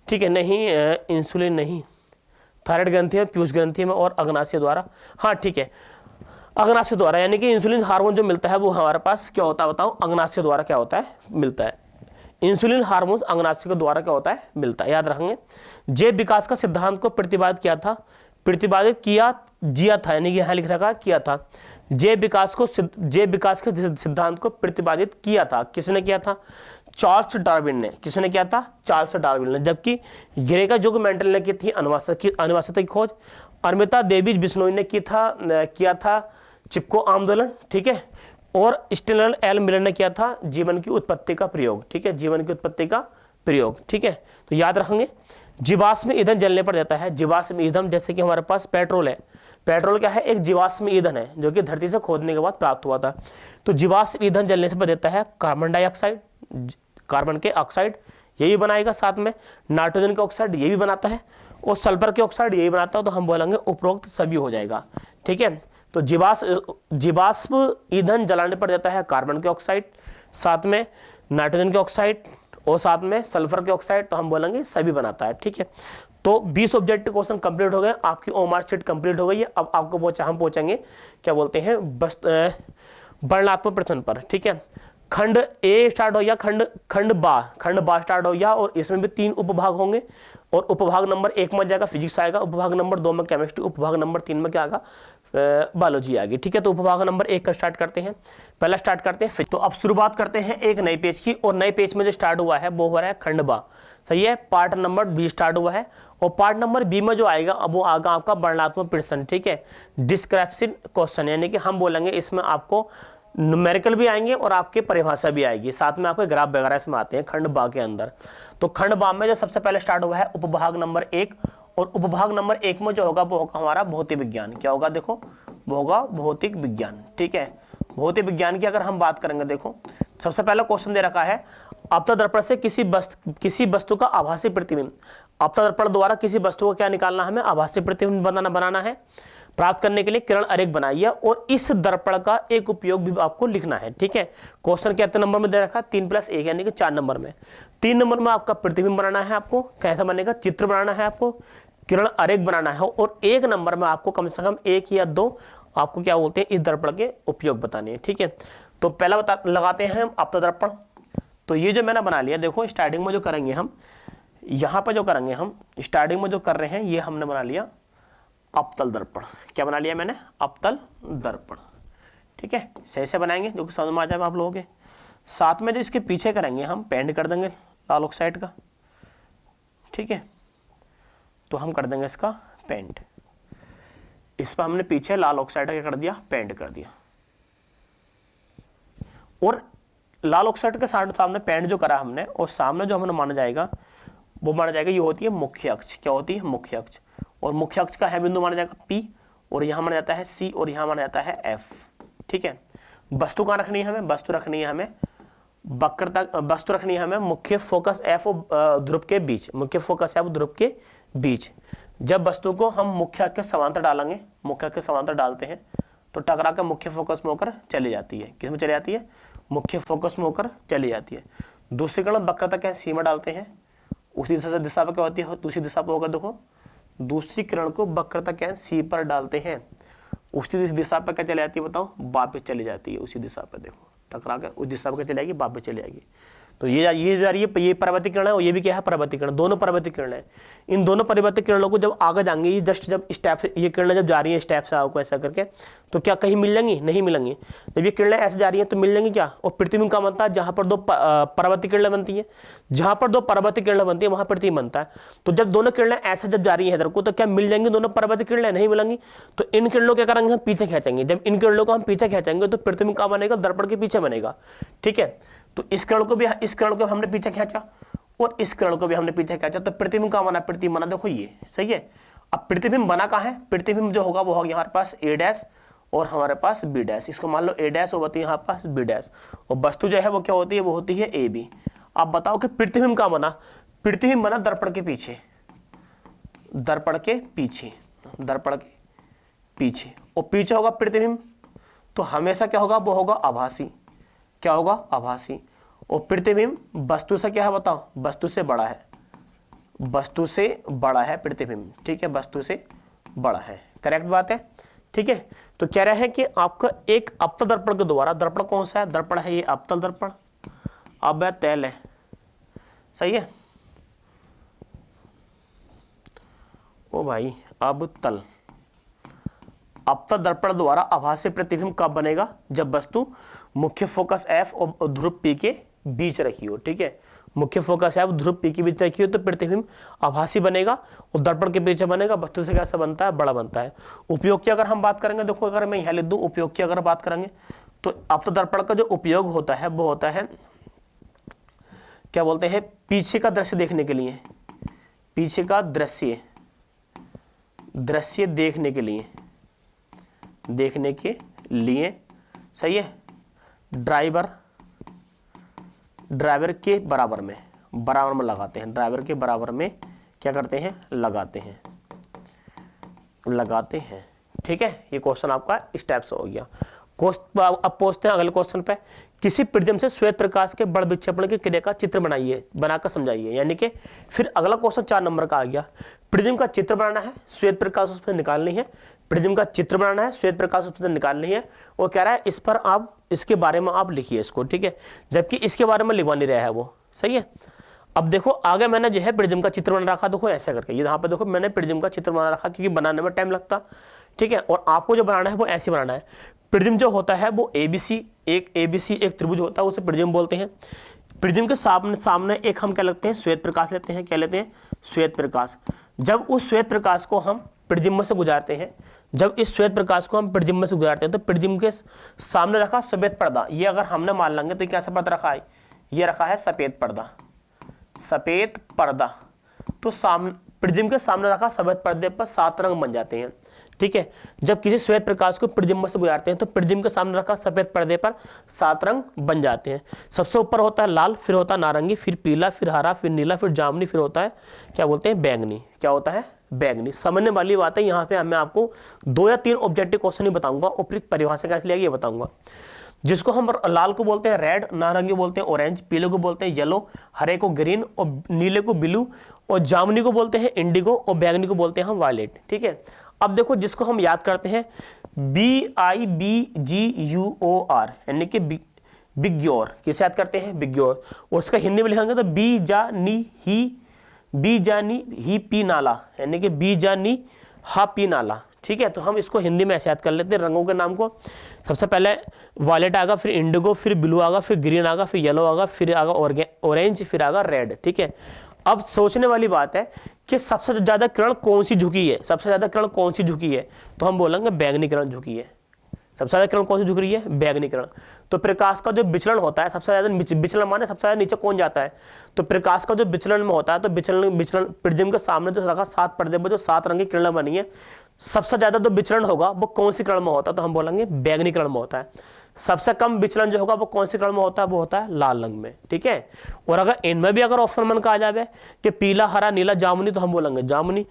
ठीक है, नहीं इंसुलिन नहीं, थायराइड ग्रंथि में, पीयूष ग्रंथि में और अग्नाशय द्वारा, हाँ ठीक है। अग्नाशय द्वारा, यानी कि इंसुलिन हार्मोन जो मिलता है वो हमारे पास क्या होता है बताओ, अग्नाशय द्वारा क्या होता है, मिलता है। इंसुलिन हार्मोन अग्नाशय के द्वारा क्या होता है, मिलता है, याद रखेंगे। जैव विकास का सिद्धांत को प्रतिपादित किया था, प्रतिपादित किया जिया था, यानी कि यहां लिख रखा किया था। जैव विकास के सिद्धांत को प्रतिपादित किया था, किसने किया था, चार्ल्स डार्विन ने। किसने किया था, चार्ल्स डार्विन ने। जबकि ग्रेगर जुग मेंडल ने की थी अनुवांशिकता की खोज। अमृता देवी बिश्नोई ने किया था चिपको आंदोलन, ठीक है। और स्टेनर एल मिलर ने किया था जीवन की उत्पत्ति का प्रयोग, ठीक है, जीवन की उत्पत्ति का प्रयोग, ठीक है। तो याद रखेंगे, जीवाश्म ईंधन जलने पर देता है। जीवाश्म ईंधन जैसे कि हमारे पास पेट्रोल है, पेट्रोल क्या है, एक जीवाश्म ईंधन है जो कि धरती से खोदने के बाद प्राप्त हुआ था। तो जीवाश्म ईंधन जलने से देता है कार्बन डाइऑक्साइड, कार्बन के ऑक्साइड ये भी बनाएगा, साथ में नाइट्रोजन का ऑक्साइड ये भी बनाता है, और सल्फर के ऑक्साइड ये भी बनाता है। तो हम बोलेंगे उपरोक्त सभी हो जाएगा, ठीक है। तो जीवाश्म ईंधन जलाने पर देता है कार्बन के ऑक्साइड, साथ में नाइट्रोजन के ऑक्साइड और साथ में सल्फर के ऑक्साइड। तो हम बोलेंगे सभी बनाता है, ठीक है। तो 20 ऑब्जेक्टिव क्वेश्चन कंप्लीट हो गए, आपकी ओमार शीट कंप्लीट हो गई है। अब आपको हम पहुंचेंगे क्या बोलते हैं वर्णनात्मक प्रश्न पर, ठीक है। खंड ए स्टार्ट हो गया, खंड बा स्टार्ट हो गया, और इसमें भी 3 उपभाग होंगे। और उपभाग नंबर 1 में जाएगा फिजिक्स आएगा, उपभाग नंबर 2 में केमिस्ट्री, उपभाग नंबर 3 में क्या आएगा, बायोलॉजी आएगी, ठीक है। तो उपभाग नंबर 1 का स्टार्ट करते हैं, पहला स्टार्ट करते हैं। तो अब शुरुआत करते हैं एक नए पेज की, और नए पेज में जो स्टार्ट हुआ है वो हो रहा है खंड बा, सही है। पार्ट नंबर बी स्टार्ट हुआ है, और पार्ट नंबर बी में जो आएगा अब वो आएगा आपका वर्णनात्मक प्रश्न, ठीक है, डिस्क्रिप्शन क्वेश्चन, यानी कि हम बोलेंगे इसमें आपको न्यूमेरिकल भी आएंगे और आपके परिभाषा भी आएगी, साथ में आपके ग्राफ वगैरह इसमें आते हैं खंड बा के अंदर। तो खंड बा में जो सबसे पहले स्टार्ट हुआ है उपभाग नंबर 1, और उपभाग नंबर 1 में जो होगा वो होगा हमारा भौतिक विज्ञान। क्या होगा, देखो वो होगा भौतिक विज्ञान, ठीक है। भौतिक विज्ञान की अगर हम बात करेंगे, देखो सबसे पहला क्वेश्चन दे रखा है, आपतन दर्पण से किसी वस्तु का आभासी प्रतिबिंब, आपतन दर्पण द्वारा किसी वस्तु को क्या निकालना, हमें आभासी प्रतिबिंब बनाना है। प्राप्त करने के लिए किरण आरेख बनाइए, और इस दर्पण का एक उपयोग भी आपको लिखना है, ठीक है। क्वेश्चन कितने नंबर में दे रखा है, 3+1 यानी कि 4 नंबर में। 3 नंबर में आपका प्रतिबिंब बनाना है, आपको कैसा बनेगा, चित्र बनाना है, आपको किरण आरेख बनाना है, और 1 नंबर में आपको कम से कम 1 या 2 आपको क्या बोलते हैं इस दर्पण के उपयोग बताने हैं, ठीक है। तो पहला लगाते हैं हम आपतन दर्पण। तो ये जो मैंने बना लिया, देखो स्टार्टिंग में जो करेंगे हम, यहाँ पर जो करेंगे हम स्टार्टिंग में जो कर रहे हैं, ये हमने बना लिया अवतल दर्पण। क्या बना लिया मैंने, अवतल दर्पण, ठीक है। सही से बनाएंगे जो कि समझ में आ जाएगा आप लोगों के। साथ में जो इसके पीछे करेंगे हम पेंट कर देंगे लाल ऑक्साइड का, ठीक है। तो हम कर देंगे इसका पेंट, इस पर हमने पीछे लाल ऑक्साइड का क्या कर दिया, पेंट कर दिया। और लाल ऑक्साइड के सामने पेंट जो करा हमने, और सामने जो हमें माना जाएगा वो माना जाएगा, ये होती है मुख्य अक्ष। क्या होती है, मुख्य अक्ष। और मुख्य अक्ष का है बिंदु माना जाएगा P, और यहां माना जाता है C, और यहां माना जाता है F, ठीक है। वस्तु कहां रखनी है हमें, वस्तु रखनी है हमें वक्रता, वस्तु रखनी है हमें मुख्य फोकस F और ध्रुव के बीच, मुख्य फोकस F ध्रुव के बीच। जब वस्तु को हम मुख्य अक्ष के समांतर डालेंगे, मुख्य अक्ष के समांतर डालते हैं, तो टकरा कर मुख्य फोकस में होकर चली जाती है। किस में चली जाती है, मुख्य फोकस में होकर चली जाती है। दूसरी किरण वक्रता क्या C में डालते हैं, उसी दिशा पर क्या होती है, दूसरी दिशा पर होगा, देखो दूसरी किरण को वक्रता क्या C पर डालते हैं, उसी दिशा पर क्या चली जाती है बताओ, वापस चली जाती है उसी दिशा पर, देखो टकरा कर उस दिशा पर चली जाएगी, वापस चली जाएगी। तो ये जा रही है, ये परावर्तित किरण है, और ये भी क्या है, परावर्तित किरण, दोनों परावर्तित किरण है। इन दोनों परावर्तित किरणों को जब आगे जाएंगे, ये जस्ट जब स्टेप से ये किरणें जब जा रही है स्टेप से आपको ऐसा करके, तो क्या कहीं मिल जाएंगी, नहीं मिलेंगी। जब ये किरणें ऐसे जा रही हैं तो मिल जाएंगी क्या, और प्रतिबिंब का बनता है जहां पर 2 परावर्तित किरणें बनती है, जहां पर 2 परावर्तित किरणें बनती है वहां प्रतिबिंब बनता है। तो जब दोनों किरणें ऐसे जब जा रही है इधर को, तो क्या मिल जाएंगी दोनों परावर्तित किरणें, नहीं मिलेंगी। तो इन किरणों क्या करेंगे, हम पीछे खींचेंगे। जब इन किरणों को हम पीछे खींचेंगे तो प्रतिबिंब कहां बनेगा, दर्पण के पीछे बनेगा, ठीक है। तो इस किरण को हमने पीछे खींचा, और इस किरण को भी हमने पीछे खींचा, तो प्रतिबिंब कहां बना, प्रतिबिंब बना, देखो ये सही है। अब प्रतिबिंब बना कहां है, प्रतिबिंब जो होगा वो होगा हमारे पास A' और हमारे पास B'। इसको मान लो A' और होती है हमारे पास B', और वस्तु जो है वो क्या होती है, वो होती है AB। आप बताओ कि प्रतिबिंब कहां बना, प्रतिबिंब बना दर्पण के पीछे, दर्पण के पीछे, दर्पण के पीछे, और पीछे होगा प्रतिबिंब। तो हमेशा क्या होगा, वो होगा आभासी। क्या होगा, आभासी। और प्रतिबिंब वस्तु से क्या है बताओ, वस्तु से बड़ा है, वस्तु से बड़ा है प्रतिबिंब, ठीक है, वस्तु से बड़ा है, करेक्ट बात है। ठीक है। तो कह रहे हैं कि आपका एक अवतल दर्पण के द्वारा, दर्पण कौन सा है, दर्पण है ये अवतल दर्पण, अब है तैल है, सही है। ओ भाई अब तल, अवतल दर्पण द्वारा आभासी प्रतिबिंब कब बनेगा, जब वस्तु मुख्य फोकस F और ध्रुव P के बीच रखी हो, ठीक है। मुख्य फोकस F ध्रुव P के बीच रखी हो तो प्रतिबिंब आभासी बनेगा और दर्पण के पीछे बनेगा, वस्तु से कैसा बनता है, बड़ा बनता है। उपयोग की अगर हम बात करेंगे, देखो अगर मैं यहाँ लिख दूं उपयोग की अगर बात करेंगे तो अवतल दर्पण का जो उपयोग होता है वो होता है, क्या बोलते हैं, पीछे का दृश्य देखने के लिए, पीछे का दृश्य देखने के लिए, सही है। ड्राइवर के बराबर में लगाते हैं, ड्राइवर के बराबर में क्या करते हैं, लगाते हैं, ठीक है। ये क्वेश्चन आपका इस टाइप से हो गया। अब पहुंचते हैं अगले क्वेश्चन पे। किसी प्रिज्म से श्वेत प्रकाश के बड़ विक्षेपण की क्रिया का चित्र बनाइए, बनाकर समझाइए। यानी कि फिर अगला क्वेश्चन 4 नंबर का आ गया। प्रिज्म का चित्र बनाना है, श्वेत प्रकाश उसमें निकालनी है, प्रिज्म का चित्र बनाना है, श्वेत प्रकाश उसमें निकालनी है। वो कह रहा है इस पर आप, इसके बारे में आप लिखिए इसको, ठीक है। जबकि इसके बारे में लिखवा नहीं रहा है वो, सही है। अब देखो आगे मैंने जो है प्रिज्म का चित्र बना रखा, देखो ऐसा करके, यहाँ पे देखो मैंने प्रिज्म का चित्र बना रखा क्योंकि बनाने में टाइम लगता, ठीक है। और आपको जो बनाना है वो ऐसे बनाना है। प्रिज्म जो होता है वो ABC एक त्रिभुज होता है, उसे प्रिज्म बोलते हैं। प्रिज्म के सामने एक हम क्या लगते हैं, श्वेत प्रकाश लेते हैं, क्या लेते हैं, श्वेत प्रकाश। जब उस श्वेत प्रकाश को हम प्रिज्म से गुजारते हैं, जब इस श्वेत प्रकाश को हम प्रिज्म से गुजारते हैं तो प्रिज्म के सामने रखा सफेद पर्दा, ये अगर हमने मान लेंगे तो क्या पर्दा रखा है, ये रखा है सफेद पर्दा। तो सामने प्रिज्म के सामने रखा सफेद पर्दे पर 7 रंग बन जाते हैं, ठीक है। जब किसी श्वेत प्रकाश को प्रिज्म से गुजारते हैं तो प्रिज्म के सामने रखा सफेद पर्दे पर 7 रंग बन जाते हैं। सबसे ऊपर होता है लाल, फिर होता है नारंगी, फिर पीला, फिर हरा, फिर नीला, फिर जामुनी, फिर होता है क्या बोलते हैं, बैंगनी। क्या होता है, बैंगनी। समझने वाली बात है। यहाँ पे मैं आपको 2 या 3 ऑब्जेक्टिव क्वेश्चन ही बताऊंगा, उपयुक्त परिभाषा कैसे लिया ये बताऊंगा। जिसको हम लाल को बोलते हैं रेड, नारंगी बोलते हैं ऑरेंज, पीले को बोलते हैं येलो, हरे को ग्रीन और नीले को ब्लू, और जामुनी को बोलते हैं इंडिगो, और बैंगनी को बोलते हैं हम वायलेट, ठीक है। अब देखो जिसको हम याद करते हैं BIBGUOR यानी कि बिग्योर, किसे याद करते हैं, बिग्योर। और उसका हिंदी में लिखेंगे तो बीजानी ही पी नाला, यानी कि बीजानी हा पी नाला, ठीक है। तो हम इसको हिंदी में ऐसे याद कर लेते हैं रंगों के नाम को। सबसे पहले वायलेट आएगा, फिर इंडिगो, फिर ब्लू आएगा, फिर ग्रीन आएगा, फिर येलो आएगा, फिर आएगा ऑरेंज, फिर आएगा रेड, ठीक है। अब सोचने वाली बात है कि सबसे ज्यादा किरण कौन सी झुकी है, सबसे ज्यादा किरण कौन सी झुकी है, तो हम बोलेंगे बैंगनी किरण झुकी है। सबसे ज्यादा किरण कौन सी झुक रही है, बैंगनी किरण। तो प्रकाश का जो विचलन होता है, सबसे ज्यादा विचलन माने सबसे ज्यादा नीचे कौन जाता है, तो प्रकाश का जो विचलन में होता है, तो विचलन प्रिज्म के सामने जो रखा 7 पर्दे पर जो 7 रंग की किरण बनी है, सबसे ज्यादा जो विचलन होगा वो कौन सी किरण में होता है, तो हम बोलेंगे बैंगनी किरण में होता है। सबसे कम विचलन जो होगा वो कौन सी किरण में होता है, वो होता है लाल रंग में, ठीक है। और अगर इनमें भी अगर ऑप्शन मन का आ जाए कि पीला, हरा, नीला, जामुनी, तो हम बोलेंगे जामुनी,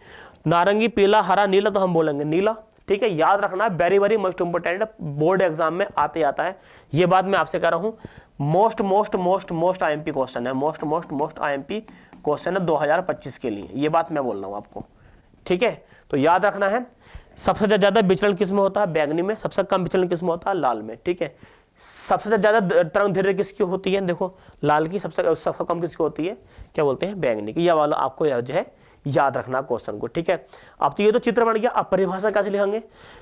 नारंगी, पीला, हरा, नीला, तो हम बोलेंगे नीला, ठीक है। याद रखना है, very very most important, board exam में आते आता है ये बात मैं आपसे कह रहा हूं। मोस्ट IMP क्वेश्चन है, मोस्ट IMP क्वेश्चन है 2025 के लिए, ये बात मैं बोल रहा हूं आपको, ठीक है। तो याद रखना है, सबसे ज्यादा विचलन किस में होता है, बैंगनी में। सबसे कम विचलन किस में होता है, लाल में, ठीक है। सबसे ज्यादा तरंग दैर्घ्य किसकी होती है, देखो लाल की, सबसे कम किसकी होती है, क्या बोलते हैं, बैंगनी की। यह वाला आपको जो है याद रखना क्वेश्चन को, ठीक है। अब तो ये तो चित्र बन गया, अब परिभाषा कैसे लिखेंगे।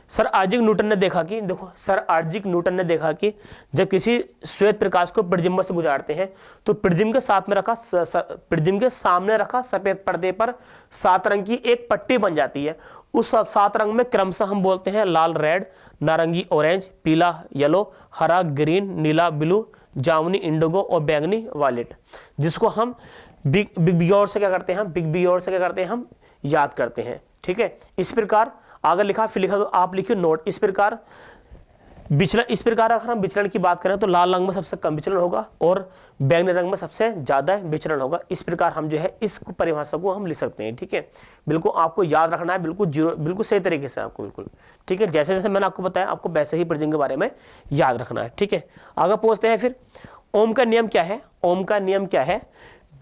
सर आइजैक न्यूटन ने देखा कि, देखो सर आइजैक न्यूटन ने देखा कि जब किसी श्वेत प्रकाश को प्रिज्म से गुजारते हैं तो प्रिज्म के सामने रखा सफेद पर्दे पर 7 रंग की एक पट्टी बन जाती है। उस 7 रंग में क्रमशः हम बोलते हैं लाल रेड, नारंगी ऑरेंज, पीला येलो, हरा ग्रीन, नीला ब्लू, जामुनी इंडिगो और बैंगनी वायलेट, जिसको हम बिग और से क्या करते हैं, हम याद करते हैं, ठीक है। इस प्रकार आगे लिखा, फिर लिखा आप लिखिए नोट। इस प्रकार अगर हम विचलन की बात करें तो लाल रंग में सबसे कम विचलन होगा और बैंगनी रंग में सबसे ज्यादा विचलन होगा। इस प्रकार हम जो है इस परिभाषा को हम लिख सकते हैं, ठीक है। बिल्कुल आपको याद रखना है, बिल्कुल सही तरीके से आपको, बिल्कुल ठीक है। जैसे जैसे मैंने आपको बताया, आपको वैसे ही प्रिज्म के बारे में याद रखना है, ठीक है। आगे पहुंचते हैं फिर। ओम का नियम क्या है, ओम का नियम क्या है,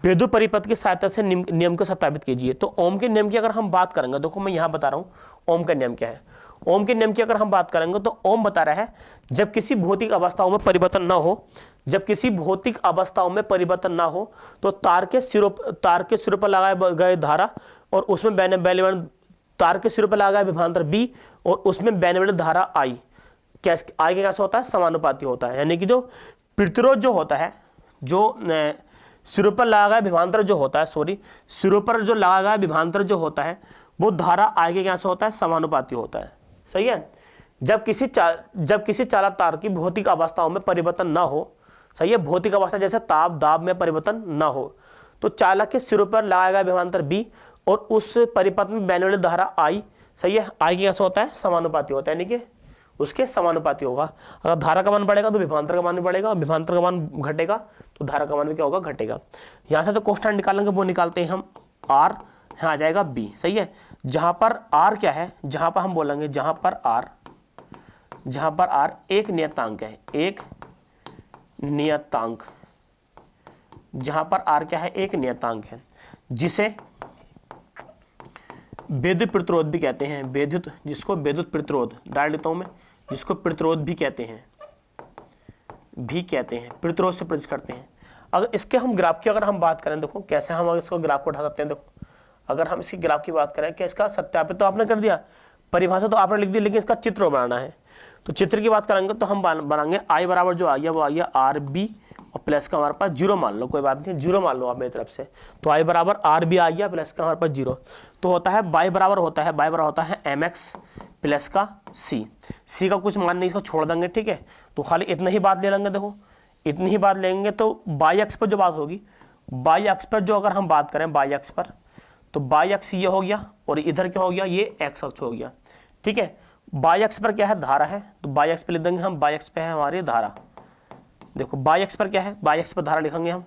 विद्युत परिपथ की सहायता से नियम को सत्यापित कीजिए। तो ओम के नियम की अगर हम बात करेंगे, देखो मैं यहां बता रहा हूं ओम का नियम क्या है। ओम के नियम की अगर हम बात करेंगे तो ओम बता रहा है जब किसी भौतिक अवस्थाओं में परिवर्तन ना हो, जब किसी भौतिक अवस्थाओं में परिवर्तन ना हो तो तार के सिरों पर लगाए गए धारा और उसमें बहने वाली तार के सिरों पर लगाए विभवांतर बी और उसमें बहने वाली धारा आई आगे कैसे होता है, समानुपाती होता है। यानी कि जो प्रतिरोध जो होता है, जो सिरों पर लगाया गया विभवांतर जो होता है, सिरों पर जो लगाया गया विभवांतर जो होता है वो धारा आगे कैसे होता है, समानुपाती होता है। सही है। जब किसी चालक तार की भौतिक अवस्थाओं में परिवर्तन ना हो, सही है, भौतिक अवस्था जैसे ताप दाब में परिवर्तन ना हो तो चालक के सिरों पर लगाया गया विभवांतर बी और उस परिपथ में बहने वाली धारा आई, सही है, आई कैसे होता है, समानुपाती होता है। यानी कि उसके समानुपाती होगा। अगर धारा का मान बढ़ेगा तो विभवांतर का मान भी बढ़ेगा, विभवांतर का मान घटेगा तो धारा का मान भी क्या होगा, घटेगा। यहां से जो कांस्टेंट निकालेंगे वो निकालते हैं हम आर, यहाँ आ जाएगा बी। सही है। जहां पर आर क्या है, जहां पर हम बोलेंगे जहां पर आर एक नियतांक है, एक नियतांक, जहां पर आर क्या है, एक नियतांक है जिसे विद्युत प्रतिरोध भी कहते हैं, विद्युत, जिसको विद्युत प्रतिरोध डाल देता हूं मैं, जिसको प्रतिरोध भी कहते हैं, प्रतिरोध से प्रदर्शित करते हैं। अगर इसके हम ग्राफ की अगर हम बात करें, देखो कैसे हम इसको ग्राफ को उठा सकते हैं। देखो अगर हम इसकी ग्राफ की बात करें कि इसका सत्यापित तो आपने कर दिया, परिभाषा तो आपने लिख दी, लेकिन इसका चित्र बनाना है। तो चित्र की बात करेंगे तो हम बनाएंगे आई बराबर जो आ गया वो आ गया आर बी और प्लस का हमारे पास जीरो मान लो, कोई बात नहीं, जीरो मान लो आप मेरी तरफ से। तो आई बराबर आर बी आ गया प्लस का हमारे पास जीरो, तो होता है बाई बराबर होता है एम एक्स प्लस का सी का कुछ मान नहीं, इसको छोड़ देंगे। ठीक है, तो खाली इतना ही बात ले लेंगे। देखो इतनी ही बात लेंगे तो बाई एक्स पर जो बात होगी, बाई एक्स पर जो अगर हम बात करें बाई एक्स पर, तो बाई एक्स ये हो गया और इधर क्या हो गया, ये एक्स अक्ष हो गया। ठीक है, बाई एक्स पर क्या है, धारा है, तो बाई एक्स पे लिख देंगे हम, बाई एक्स पे है हमारी धारा। देखो बाई एक्स पर क्या है, बाई एक्स पर धारा लिखेंगे हम,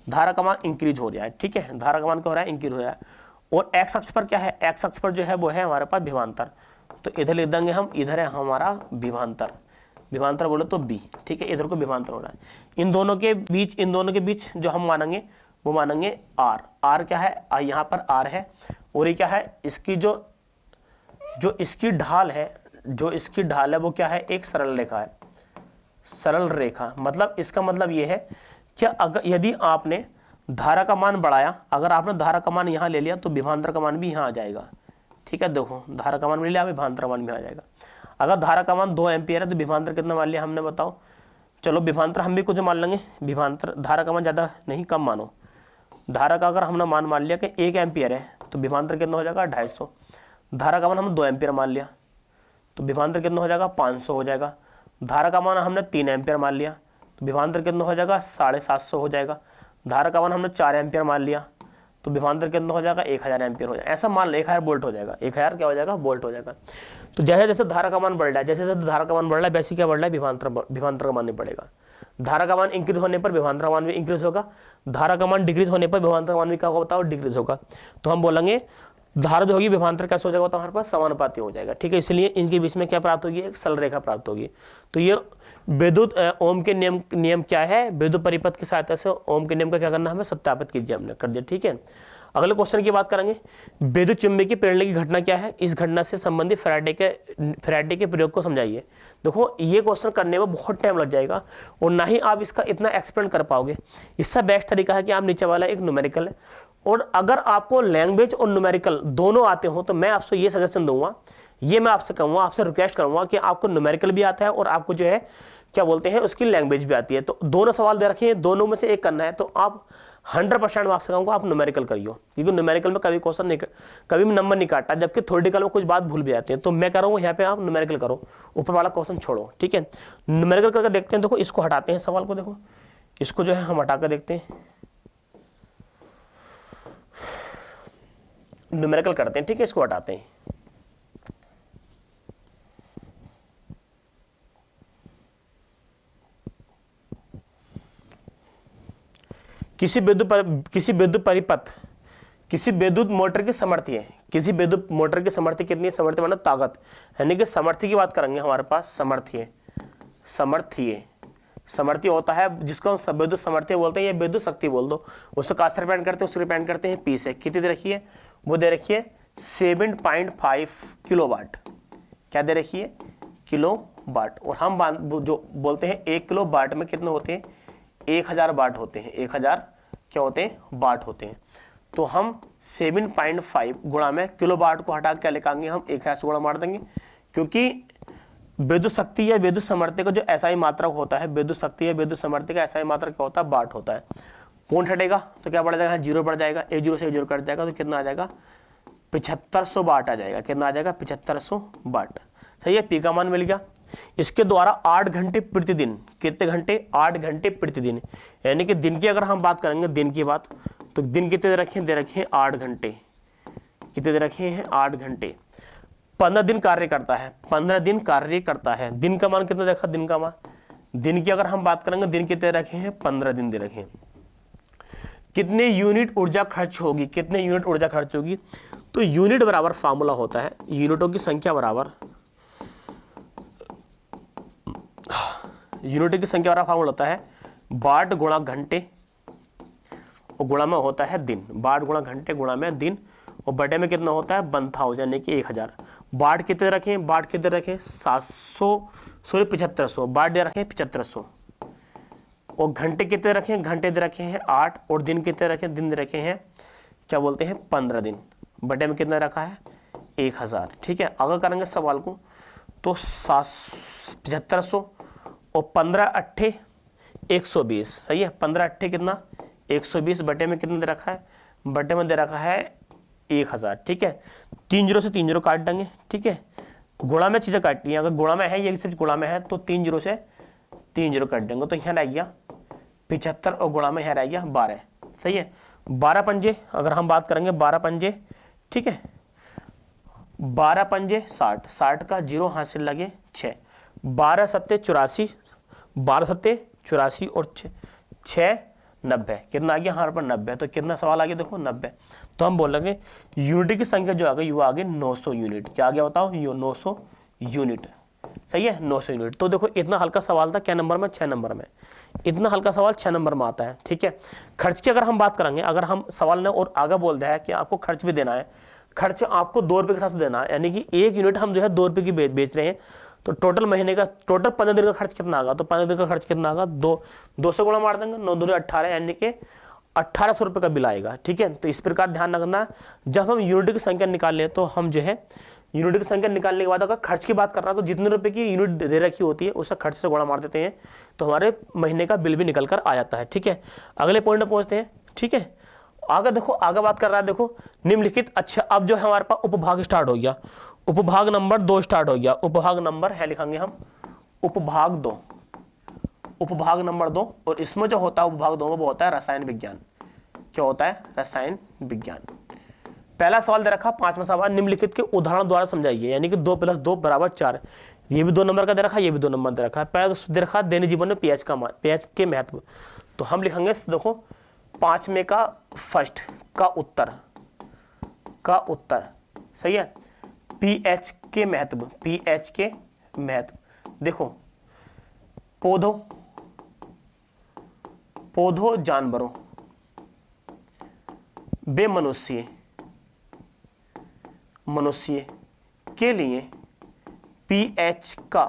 धारा का मान इंक्रीज हो रहा है। ठीक है, धारा का मान क्या हो रहा है, इंक्रीज हो रहा है। और एक्स अक्ष पर क्या है, एक्स अक्ष पर जो है वो है हमारे पास विभवांतर, तो इधर लिख देंगे हम, इधर है हमारा विभवांतर, विभवांतर बोले तो बी। ठीक है, इधर को विभवांतर हो रहा है। इन दोनों के बीच जो हम मानेंगे वो मानेंगे आर क्या है, यहाँ पर आर है और ये क्या है, इसकी जो इसकी ढाल है, वो क्या है, एक सरल रेखा है, सरल रेखा। मतलब इसका मतलब ये है कि अगर यदि आपने धारा का मान बढ़ाया, अगर आपने धारा का मान यहाँ ले लिया तो विभवांतर का मान भी यहाँ आ जाएगा। ठीक है, देखो धारा का मान ले लिया, विभवांतर का मान भी आ जाएगा। अगर धारा का मान 2 एम्पियर है तो विभवांतर कितना मान लिया हमने, बताओ। चलो विभवांतर हम भी कुछ मान लेंगे, विभवांतर धारा का मान ज़्यादा नहीं कम मानो। धारा का अगर हमने मान लिया कि 1 एम्पियर है तो विभवांतर कितना हो जाएगा, 250। धारा का मान हम 2 एम्पियर मान लिया तो विभवांतर कितना हो जाएगा, 500 हो जाएगा। धारा का मान हमने 3 एम्पियर मान लिया तो विभवांतर कितना हो जाएगा, 750 हो जाएगा। धारा का मान हमने 4 एम्पियर मान लिया तो विभवांतर कितना हो जाएगा, 1000 एम्पियर हो जाएगा। ऐसा मान लो 1000 वोल्ट हो जाएगा, 1000 क्या हो जाएगा, वोल्ट हो जाएगा। तो जैसे जैसे धारा का मान बढ़ रहा है, जैसे जैसे धारा का मान बढ़ रहा है वैसे क्या बढ़ रहा है, विभवांतर का मान नहीं बढ़ेगा। धारा का मान इंक्रीज होने पर विभवांतर का मान भी इंक्रीज होगा, धारा का मान डिक्रीज होने पर विभवांतर का मान भी क्या होगा, बताओ, डिक्रीज होगा। तो हम बोलेंगे धारा जो होगी विभवांतर कैसे हो जाएगा, तो हमारे पास समानुपाती हो जाएगा। ठीक है, इसलिए इनके बीच में क्या प्राप्त होगी, एक सरल रेखा प्राप्त होगी। तो ये विद्युत ओम के नियम क्या है, विद्युत परिपथ की सहायता से ओम के नियम का क्या करना, हमें सत्यापित कीजिए, हमने कर दिया। ठीक है, अगले क्वेश्चन की बात करेंगे, विद्युत चुंबकीय प्रेरण की घटना क्या है, इस घटना से संबंधित फैराडे के प्रयोग को समझाइए। देखो ये क्वेश्चन करने में बहुत टाइम लग जाएगा और ना ही आप इसका इतना एक्सप्लेन कर पाओगे। इससे बेस्ट तरीका है कि आप नीचे वाला एक न्यूमेरिकल है, और अगर आपको लैंग्वेज और न्यूमेरिकल दोनों आते हो तो मैं आपसे ये सजेशन दूंगा, ये मैं आपसे कहूँगा, आपसे रिक्वेस्ट करूँगा कि आपको न्यूमेरिकल भी आता है और आपको जो है क्या बोलते हैं उसकी लैंग्वेज भी आती है, तो दोनों सवाल दे रखे हैं, दोनों में से एक करना है, तो आप 100% मैं आपसे कहूँगा आप न्यूमेरिकल करियो, क्योंकि न्यूमेरिकल में कभी क्वेश्चन नहीं, कभी भी नंबर नहीं काटता, जबकि थ्योरेटिकल में कुछ बात भूल भी जाती है। तो मैं कह रहा हूँ यहाँ पे आप न्यूमेरिकल करो, ऊपर वाला क्वेश्चन छोड़ो। ठीक है, न्यूमेरिकल करके देखते हैं। देखो इसको हटाते हैं, सवाल को देखो, इसको जो है हम हटा कर देखते हैं, न्यूमेरिकल करते हैं। ठीक है, इसको हटाते हैं। किसी विद्युत मोटर की सामर्थ्य है, किसी विद्युत मोटर की सामर्थ्य कितनी है, सामर्थ्य मतलब ताकत, यानी कि सामर्थ्य की बात करेंगे हमारे पास, सामर्थ्य होता है जिसको हम विद्युत सामर्थ्य बोलते हैं, या विद्युत शक्ति बोल दो, उसको कहाँ से रिप्रेजेंट करते हैं, उसको रिप्रेजेंट करते हैं पी से। कितनी दे रखी है, वो दे रखी है 7.5 किलोवाट, क्या दे रखी है, किलो वाट। और हम जो बोलते हैं 1 किलो वाट में कितने होते हैं, 1000 वाट होते हैं, 1000 क्या होते हैं, वाट होते हैं। तो हम 7.5 गुणा में किलो वाट को हटा क्या लिखेंगे, हम 1000 से गुणा मार देंगे, क्योंकि विद्युत शक्ति या विद्युत सामर्थ्य का जो एसआई मात्रक होता है, विद्युत शक्ति या विद्युत सामर्थ्य का एसआई मात्रक क्या होता है, वाट होता है। पॉइंट हटेगा तो क्या बढ़ जाएगा, 0 बढ़ जाएगा, 1 0 से 1 0 कट जाएगा, तो कितना आ जाएगा, 7500 वाट आ जाएगा। कितना आ जाएगा, 7500 वाट। सही है, पी का मान मिल गया। इसके द्वारा 8 घंटे प्रतिदिन, कितने घंटे, 8 घंटे प्रतिदिन, यानी कि दिन की अगर हम बात करेंगे, दिन की बात, तो दिन कितने दे रखे हैं 8 घंटे। कितने दे रखे हैं, 8 घंटे। 15 दिन कार्य करता है, 15 दिन कार्य करता है। दिन का मान कितना देखा, दिन का मान, दिन की अगर हम बात करेंगे, दिन कितने रखे हैं, 15 दिन दे रखे हैं। कितने यूनिट ऊर्जा खर्च होगी, कितने यूनिट ऊर्जा खर्च होगी, तो यूनिट बराबर फार्मूला होता है, यूनिटों की संख्या बराबर, यूनिट की संख्या बराबर फार्मूला होता है वाट गुणा घंटे और गुणा में होता है दिन। वाट गुणा घंटे गुणा में दिन, और बटे में कितना होता है 1000, यानी कि 1000। वाट कितने रखें, वाट कितने रखें 7500, वाट दे रखे 7500। और घंटे कितने रखें, घंटे दे रखे हैं 8, और दिन कितने रखे, दिन दे रखे हैं क्या बोलते हैं 15 दिन। बटे में कितना रखा है 1000। ठीक है, अगर करेंगे सवाल को तो 7500 और 15 अट्ठे 120। सही है, 15 अट्ठे कितना 120, बटे में कितना दे रखा है, बटे में दे रखा है 1000। ठीक है, 3 0 से 3 0 काट देंगे। ठीक है, गुणा में चीजें काटनी है, अगर गुणा में है, ये सिर्फ गुणा में है, तो 3 0 से 3 0 काट देंगे, तो यहाँ रह गया 75 और गुणा में यहाँ रह गया 12। सही है, 12 पंजे अगर हम बात करेंगे, 12 पंजे, ठीक है, 12 पंजे 60, 60 का 0 हासिल लगे 6, 12 सत्ते 84, 12 सत्ते 84 और 6 90, कितना आ गया हमारे पर 90। तो कितना सवाल आ गया देखो 90। तो हम बोलेंगे यूनिट की संख्या जो आ गई वो आ गई 900 यूनिट। क्या आ गया बताओ, ये 900 यूनिट। सही है, 900 यूनिट। तो देखो इतना हल्का सवाल था, क्या नंबर में, 6 नंबर में। इतना हल्का सवाल 6 नंबर में आता है। ठीक है, खर्च की अगर हम बात करेंगे, अगर हम सवाल ने और आगे बोल दिया है कि आपको खर्च भी देना है, खर्च आपको 2 रुपये के साथ देना है, यानी कि 1 यूनिट हम जो है 2 रुपये की बेच रहे हैं, तो टोटल महीने का, टोटल 15 दिन का खर्च कितना आगा, तो 15 दिन का खर्च कितना आगा, 200 गुणा मार देंगे, 9 दूनी 18, यानी कि 1800 रुपये का बिल आएगा। ठीक है, तो इस प्रकार ध्यान रखना, जब हम यूनिट की संख्या निकाल लें तो हम जो है यूनिट की संख्या निकालने के बाद अगर खर्च की बात कर रहा है तो जितने रुपए की यूनिट दे रखी होती है उसका खर्च से गुणा मार देते हैं, तो हमारे महीने का बिल भी निकल कर आ जाता है। ठीक है, अगले पॉइंट में पहुंचते हैं। ठीक है, आगे देखो, आगे बात कर रहा है, देखो निम्नलिखित। अच्छा, अब जो है हमारे पास उपभाग स्टार्ट हो गया, उपभाग नंबर 2 स्टार्ट हो गया। उपभाग नंबर है, लिखेंगे हम उपभाग 2, उपभाग नंबर 2। और इसमें जो होता है उपभाग 2 में वो होता है रसायन विज्ञान। क्या होता है, रसायन विज्ञान। पहला सवाल दे रखा, 5वां सवाल, निम्नलिखित के उदाहरण द्वारा समझाइए, यानी कि 2 + 2 = 4। ये भी 2 नंबर का दे रखा, ये भी 2 नंबर दे रखा है। पहला दे रखा दैनिक जीवन में पीएच का मान, पीएच के महत्व। तो हम लिखेंगे, देखो 5 में का फर्स्ट का उत्तर, सही है, पीएच के महत्व, पीएच के महत्व। देखो पौधों जानवरों बे मनुष्य के लिए पीएच का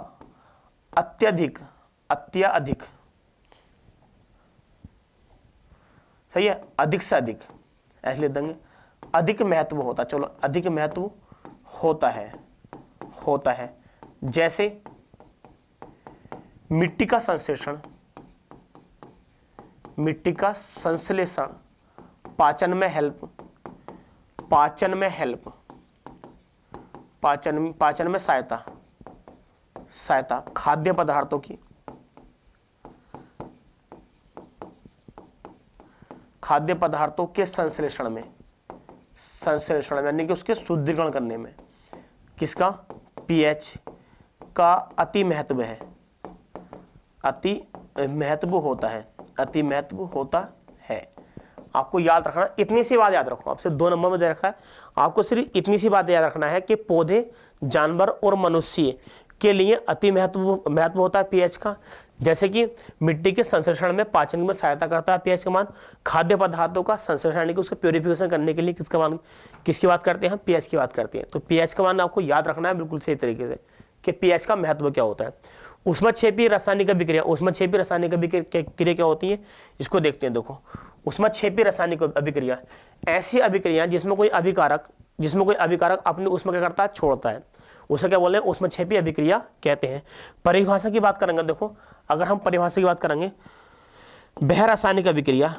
अत्यधिक, सही है, अधिक से अधिक, ऐसे लिख देंगे, अधिक महत्व होता, चलो अधिक महत्व होता है, जैसे मिट्टी का संश्लेषण, पाचन में सहायता, खाद्य पदार्थों की, खाद्य पदार्थों के संश्लेषण में, यानी कि उसके शुद्धिकरण करने में किसका, पीएच का अति महत्व है, अति महत्व होता है। आपको याद रखना, इतनी सी बात याद रखो, आपसे 2 नंबर में दे रखा है, आपको सिर्फ इतनी सी बात याद रखना है कि पौधे, जानवर और मनुष्य के लिए अति महत्व होता है पीएच का, जैसे कि मिट्टी के संश्लेषण में, पाचन में सहायता करता है पीएच का मान। खाद्य पदार्थों का संश्लेषण यानी कि उसका प्योरिफिकेशन करने के लिए किसकी बात करते हैं हम? पीएच की बात करते हैं। तो पीएच का मान आपको याद रखना है बिल्कुल सही तरीके से कि पीएच का महत्व क्या होता है। ऊष्मक्षेपी रासायनिक अभिक्रिया, ऊष्मक्षेपी रासायनिक अभिक्रिया क्या होती है इसको देखते हैं। देखो, ऊष्मक्षेपी रासायनिक अभिक्रिया ऐसी अभिक्रिया जिसमें कोई अभिकारक अपनी ऊष्मा क्या करता है? छोड़ता है, उसे क्या बोलते हैं? ऊष्मक्षेपी अभिक्रिया कहते हैं। परिभाषा की बात करेंगे, देखो अगर हम परिभाषा की बात करेंगे, वह रासायनिक अभिक्रिया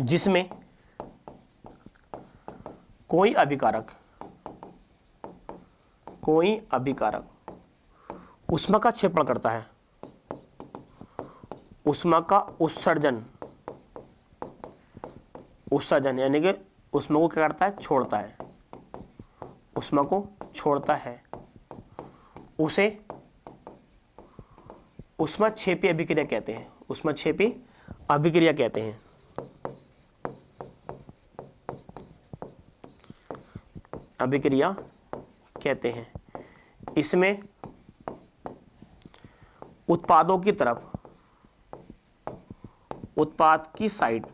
जिसमें कोई अभिकारक ऊष्मा का क्षेपण करता है, ऊष्मा का उत्सर्जन यानी कि ऊष्मा को क्या करता है? छोड़ता है, ऊष्मा को छोड़ता है, उसे ऊष्मक्षेपी अभिक्रिया कहते हैं। ऊष्मक्षेपी अभिक्रिया कहते हैं। अभिक्रिया कहते हैं। इसमें उत्पादों की तरफ उत्पाद की साइड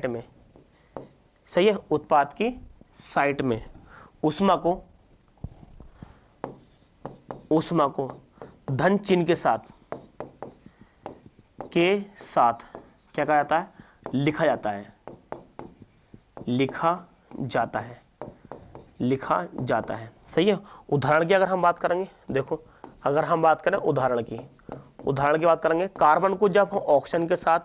में सही है, उत्पाद की साइड में ऊष्मा को धन चिन्ह के साथ क्या कहा जाता है? लिखा जाता है। सही है। उदाहरण की अगर हम बात करेंगे, देखो अगर हम बात करें उदाहरण की बात करेंगे, कार्बन को जब हम ऑक्सीजन के साथ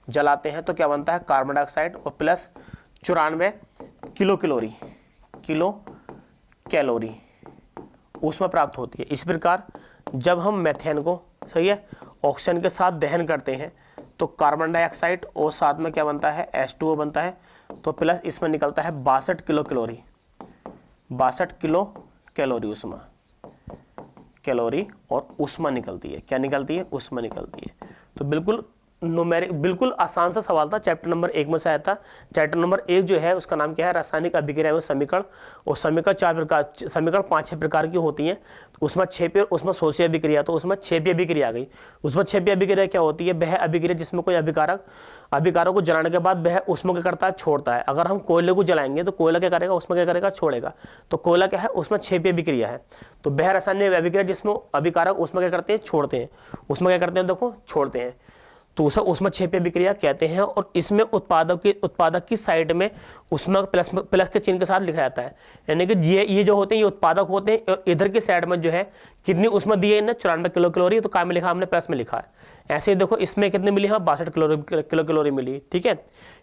जलाते हैं तो क्या बनता है? कार्बन डाइऑक्साइड और प्लस 94 किलो कैलोरी ऊष्मा प्राप्त होती है। इस प्रकार जब हम मेथेन को, सही है, ऑक्सीजन के साथ दहन करते हैं तो कार्बन डाइऑक्साइड और साथ में क्या बनता है? H2O बनता है। तो प्लस इसमें निकलता है 62 किलो कैलोरी और ऊष्मा निकलती है। क्या निकलती है? ऊष्मा निकलती है। तो बिल्कुल आसान सा सवाल था, चैप्टर नंबर 1 में से आया था। चैप्टर नंबर 1 जो है उसका नाम क्या है? रासायनिक अभिक्रिया में समीकरण। और समीकरण 5-6 प्रकार की होती हैं। ऊष्मक्षेपी और ऊष्मशोषी अभिक्रिया, तो ऊष्मक्षेपी अभिक्रिया आ गई। ऊष्मक्षेपी अभिक्रिया क्या होती है? वह अभिक्रिया जिसमें कोई अभिकारक को जलाने के बाद वह ऊष्मा क्या करता है? छोड़ता है। अगर हम कोयले को जलाएंगे तो कोयला क्या करेगा? ऊष्मा क्या करेगा? छोड़ेगा। तो कोयला क्या है? ऊष्मक्षेपी अभिक्रिया है। तो वह रासायनिक अभिक्रिया जिसमें अभिकारक ऊष्मा क्या करते हैं? छोड़ते हैं। ऊष्मा क्या करते हैं? देखो, छोड़ते हैं, तो उसे ऊष्मक्षेपी अभिक्रिया कहते हैं। और इसमें उत्पादक की साइड में ऊष्मा प्लस के चिन्ह के साथ लिखा जाता है। यानी कि ये जो होते हैं ये उत्पादक होते हैं, और इधर की साइड में जो है कितनी ऊष्मा दी है? 94 किलो कैलोरी। तो क्या में लिखा? हमने प्लस में लिखा है। ऐसे ही देखो इसमें कितनी मिली? हाँ, 62 किलो कैलोरी मिली। ठीक है,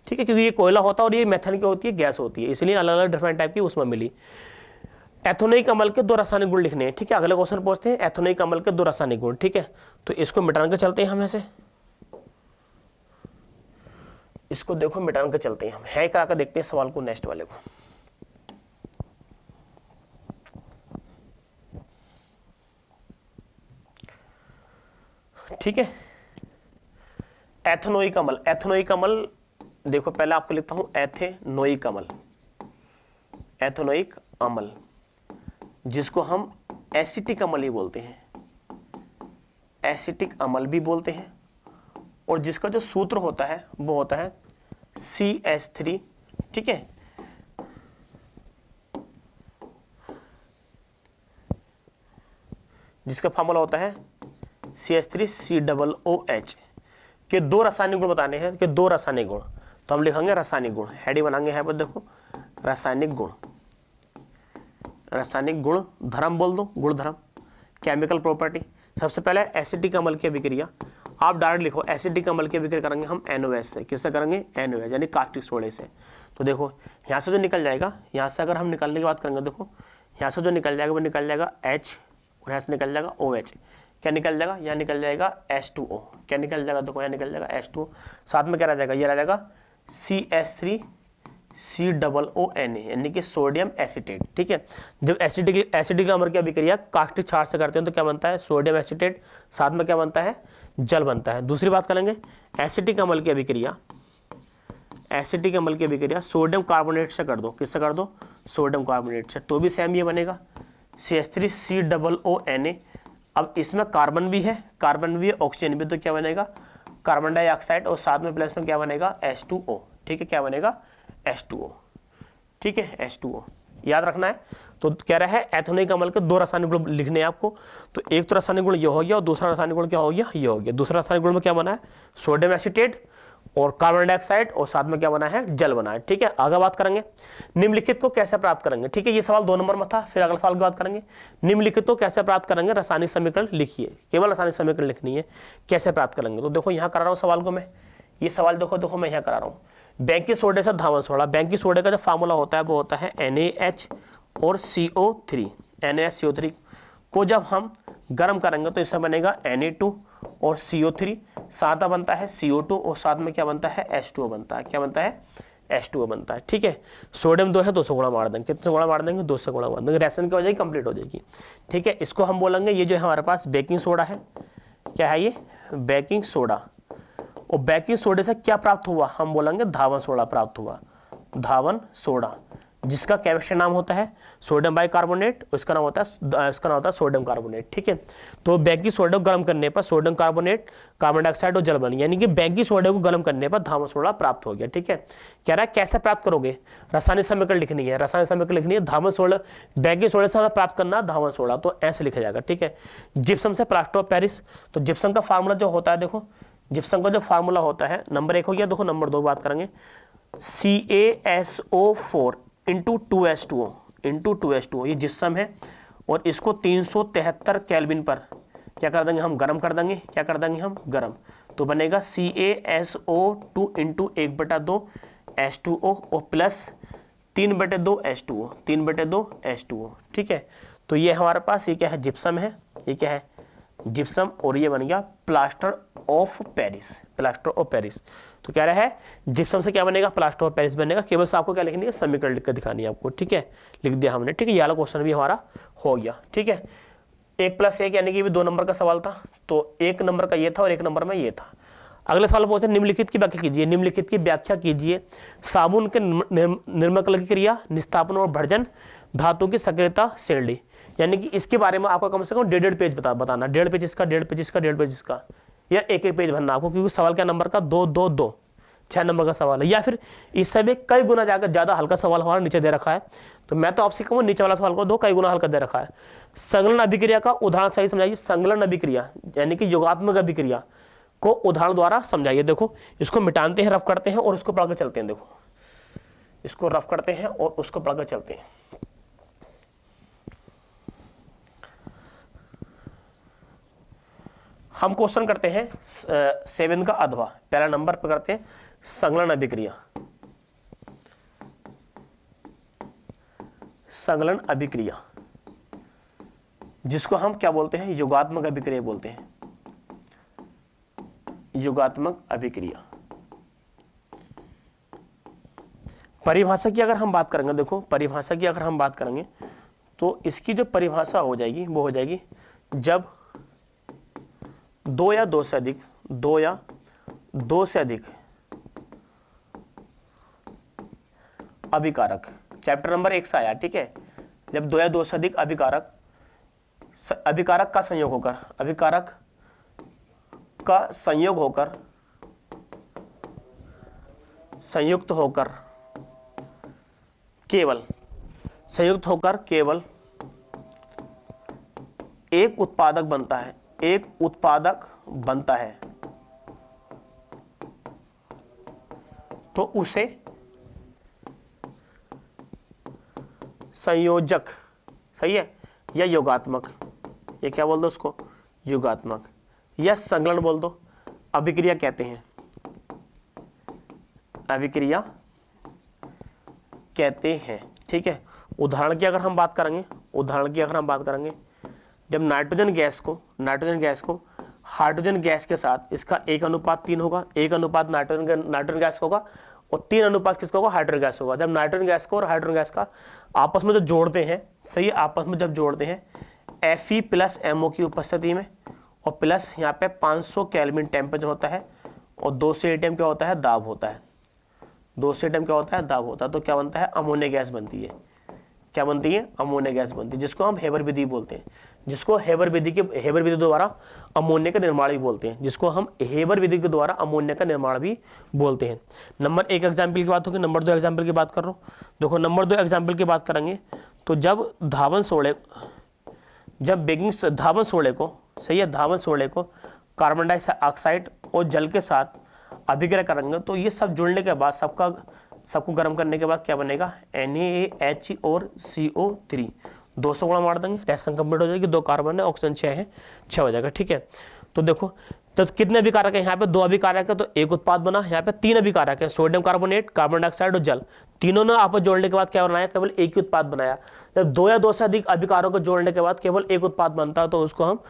क्योंकि ये कोयला होता है और ये मेथेन की होती है, गैस होती है, इसलिए अलग अलग डिफरेंट टाइप की ऊष्मा मिली। एथेनोइक अम्ल के 2 रासायनिक गुण लिखने हैं। ठीक है, अगले क्वेश्चन पूछते हैं एथेनोइक अम्ल के 2 रासायनिक गुण। ठीक है, तो इसको मिटा के चलते हैं हम ऐसे, इसको देखो मिटान के चलते हैं हम, है करा कर देखते हैं सवाल को, नेक्स्ट वाले को। ठीक है, एथेनोइक अम्ल देखो पहले आपको लिखता हूं एथेनोइक अम्ल जिसको हम एसिटिक अम्ल ही बोलते हैं, एसिटिक अम्ल भी बोलते हैं। और जिसका जो सूत्र होता है वो होता है CH3। ठीक है, जिसका फॉर्मूला होता है CH3COOH के 2 रासायनिक गुण बताने हैं, कि 2 रासायनिक गुण। तो हम लिखेंगे रासायनिक गुण, हेडिंग बनाएंगे है पर देखो रासायनिक गुण धर्म बोल दो, गुण धर्म, केमिकल प्रॉपर्टी। सबसे पहले एसिटिक अम्ल की अभिक्रिया, आप डायरेक्ट लिखो एसिटिक अम्ल की अभिक्रिया करेंगे हम NOH से। किससे करेंगे? NOH यानी कास्टिक सोडे से। तो देखो यहाँ से जो निकल जाएगा, यहाँ से अगर हम निकालने की बात करेंगे, देखो यहाँ से जो निकल जाएगा वो निकल जाएगा H और यहाँ से निकल जाएगा OH। क्या निकल जाएगा? यहाँ निकल जाएगा H2O। क्या निकल जाएगा? देखो यहाँ निकल जाएगा H2O, साथ में क्या रह जाएगा? ये रह जाएगा CH3COONA यानी कि सोडियम एसिटेट। ठीक है, जब एसिटिक अम्ल की अभिक्रिया कास्टिक क्षार से करते हैं तो क्या बनता है? सोडियम एसिटेट, साथ में क्या बनता है? जल बनता है। दूसरी बात करेंगे एसिटिक अम्ल की अभिक्रिया एसिटिक अम्ल की अभिक्रिया सोडियम कार्बोनेट से कर दो, किससे कर दो, सोडियम कार्बोनेट से, तो भी सेम ये बनेगा CH3COONA। अब इसमें कार्बन भी है, ऑक्सीजन भी, तो क्या बनेगा, कार्बन डाइऑक्साइड, और साथ में प्लस में क्या बनेगा, H2O। ठीक है, क्या बनेगा, H2O। ठीक है, H2O याद रखना है। तो कह रहा है एथेनोइक अम्ल के 2 रासायनिक गुण लिखने हैं आपको। तो एक तो रासायनिक गुण ये हो गया और दूसरा रासायनिक गुण क्या हो गया, ये हो गया। दूसरा रासायनिक गुण में क्या बना है, सोडियम एसीटेट और कार्बन डाइऑक्साइड, और साथ में क्या बना है, जल बना है। ठीक है, आगे बात करेंगे निम्नलिखित को कैसे प्राप्त करेंगे। ठीक है, ये सवाल 2 नंबर में था, फिर अगले सवाल की बात करेंगे। निम्नलिखित को कैसे प्राप्त करेंगे, रासायनिक समीकरण लिखिए, केवल रासायनिक समीकरण लिखनी है, कैसे प्राप्त करेंगे। तो देखो यहाँ करा रहा हूँ सवाल को मैं, ये सवाल देखो मैं यहाँ करा रहा हूँ। बैंकिंग सोडे से धावन सोडा, बैंकिंग सोडे का जो फार्मूला होता है वो होता है NaH और CO3, NaCO3 को जब हम गर्म करेंगे तो इससे बनेगा Na2 और CO3, साथ में बनता है CO2 और साथ में क्या बनता है, H2O बनता है। क्या बनता है, H2O बनता है। ठीक है, सोडियम 2 है, 2 से गुणा मार देंगे, कितने गुणा मार देंगे, 2 से गुणा मार देंगे, रिएक्शन क्या हो जाएगी, कंप्लीट हो जाएगी। ठीक है, इसको हम बोलेंगे, ये जो है हमारे पास बेकिंग सोडा है, क्या है ये, बेकिंग सोडा। और बेकिंग सोडे से क्या प्राप्त हुआ, हम बोलेंगे धावन सोडा प्राप्त हुआ, धावन सोडा, जिसका केमिस्ट्री नाम होता है सोडियम बाइकार्बोनेट, इसका नाम होता है सोडियम कार्बोनेट। ठीक है, तो बेकिंग सोडा को गर्म करने पर सोडियम कार्बोनेट, कार्बन डाइऑक्साइड और जल बन, यानी कि बेकिंग सोडा को गर्म करने पर धावन सोडा प्राप्त हो गया। ठीक है, कह रहा है कैसे प्राप्त करोगे, रासायनिक समीकरण लिखनी है, रासायनिक समीकरण लिखनी है, धावन सोडा, बेकिंग सोडा से हमें प्राप्त करना धावन सोडा, तो ऐसे लिखा जाएगा। ठीक है, जिप्सम से प्लास्टर ऑफ पेरिस, तो जिप्सम का फार्मूला जो होता है, देखो जिप्सम का जो फार्मूला होता है, नंबर 1 हो गया। देखो नंबर 2 बात करेंगे, CaSO4 इंटू 2H2O, ये जिप्सम है और इसको 373 केल्विन पर क्या कर देंगे, हम गर्म कर देंगे, क्या कर देंगे हम, गर्म, तो बनेगा CaSO2 इंटू 1/2 H2O और प्लस 3/2 H2O, 3/2 H2O। ठीक है, तो ये हमारे पास ये क्या है, जिप्सम है, ये क्या है, जिप्सम, और ये बन गया plaster of Paris, plaster of Paris. तो क्या रहा है, जिप्सम से क्या बनेगा, प्लास्टर ऑफ पेरिस बनेगा। केवल आपको क्या लिखनी है, समीकरण लिख कर दिखानी है आपको। ठीक है, लिख दिया हमने। ठीक है, ये वाला क्वेश्चन भी हमारा हो गया। ठीक है, 1+1 यानी कि भी 2 नंबर का सवाल था, तो 1 नंबर का ये था और 1 नंबर में ये था। अगले सवाल पूछते हैं निम्नलिखित की व्याख्या कीजिए, निम्नलिखित की व्याख्या कीजिए, साबुन के निर्मल की क्रिया, निस्तापन और भर्जन, धातु की सक्रियता श्रेणी, यानी कि इसके बारे में आपको कम से कम 1.5 पेज बताना, 1.5 पेज इसका, 1.5 पेज इसका, 1.5 पेज इसका, या 1-1 पेज भरना आपको, क्योंकि सवाल क्या नंबर का, 2-2-2, 6 नंबर का सवाल है। या फिर इससे भी कई गुना जाकर ज्यादा हल्का सवाल हमारा नीचे दे रखा है, तो मैं तो आपसे कहूँ नीचे वाला सवाल को दो, कई गुना हल्का दे रखा है। संगलन अभिक्रिया का उदाहरण सही समझाइए, संगलन अभिक्रिया यानी कि योगात्मक अभिक्रिया को उदाहरण द्वारा समझाइए। देखो इसको मिटाते हैं, रफ करते हैं और उसको पढ़कर चलते हैं। देखो इसको रफ करते हैं और उसको पढ़कर चलते हैं। हम क्वेश्चन करते हैं 7 का अधवा, पहला नंबर पर करते हैं संगलन अभिक्रिया, संगलन अभिक्रिया जिसको हम क्या बोलते हैं, योगात्मक अभिक्रिया बोलते हैं, योगात्मक अभिक्रिया। परिभाषा की अगर हम बात करेंगे, देखो परिभाषा की अगर हम बात करेंगे तो इसकी जो परिभाषा हो जाएगी वो हो जाएगी जब 2 या 2 से अधिक, 2 या 2 से अधिक अभिकारक, चैप्टर नंबर 1 से आया। ठीक है, जब 2 या 2 से अधिक अभिकारक का संयोग होकर, अभिकारक का संयोग होकर, संयुक्त होकर केवल, संयुक्त होकर केवल एक उत्पादक बनता है, एक उत्पादक बनता है, तो उसे संयोजक, सही है, या योगात्मक, ये क्या बोल दो उसको, योगात्मक या संगलन बोल दो, अभिक्रिया कहते हैं, अभिक्रिया कहते हैं। ठीक है, उदाहरण की अगर हम बात करेंगे, उदाहरण की अगर हम बात करेंगे, जब नाइट्रोजन गैस को हाइड्रोजन गैस के साथ इसका 1:3 होगा, 1 नाइट्रोजन गैस होगा और 3 किसका होगा, हाइड्रोजन गैस होगा। जब नाइट्रोजन गैस को और हाइड्रोजन गैस का आपस में जो जोड़ते हैं, सही है, आपस में जब जोड़ते हैं Fe + MO की उपस्थिति में और प्लस यहाँ पे 500 केल्विन टेम्परेचर होता है और 200 atm क्या होता है, दाब होता है, 2 से टाइम क्या होता है, दाब होता है, तो क्या बनता है, अमोनिया गैस बनती है। क्या बनती है, अमोनिया गैस बनती है, जिसको हम हेबर विधि बोलते हैं, जिसको हेबर विधि द्वारा अमोनिया का निर्माण भी बोलते हैं, जिसको हम हेबर विधि के द्वारा अमोनिया का निर्माण भी बोलते हैं। नंबर 1 एग्जाम्पल की बात होगी, नंबर 2 एग्जाम्पल की बात कर रहा हूँ। देखो नंबर 2 एग्जाम्पल की बात करेंगे तो जब धावन सोडे को सही है, धावन सोडे को कार्बन डाइऑक्साइड और जल के साथ अभिक्रिया करेंगे तो ये सब जुड़ने के बाद सबको गर्म करने के बाद क्या बनेगा, NaH और CO3, 200 गुणा मार देंगे, रिएक्शन कंप्लीट हो जाएगी, 2 कार्बन है, ऑक्सीजन 6 है, 6 हो जाएगा। ठीक है, तो देखो तो कितने अभिकारक है, यहाँ पे 2 अभिकारक है तो एक उत्पाद बना, यहाँ पे 3 अभिकारक है, सोडियम कार्बोनेट, कार्बन डाइऑक्साइड और जल, तीनों ने आपस जोड़ने के बाद क्या बनाया, केवल एक ही उत्पाद बनाया। जब 2 या 2 से अधिक अभिकारकों को जोड़ने के बाद केवल एक उत्पाद बनता है तो उसको हम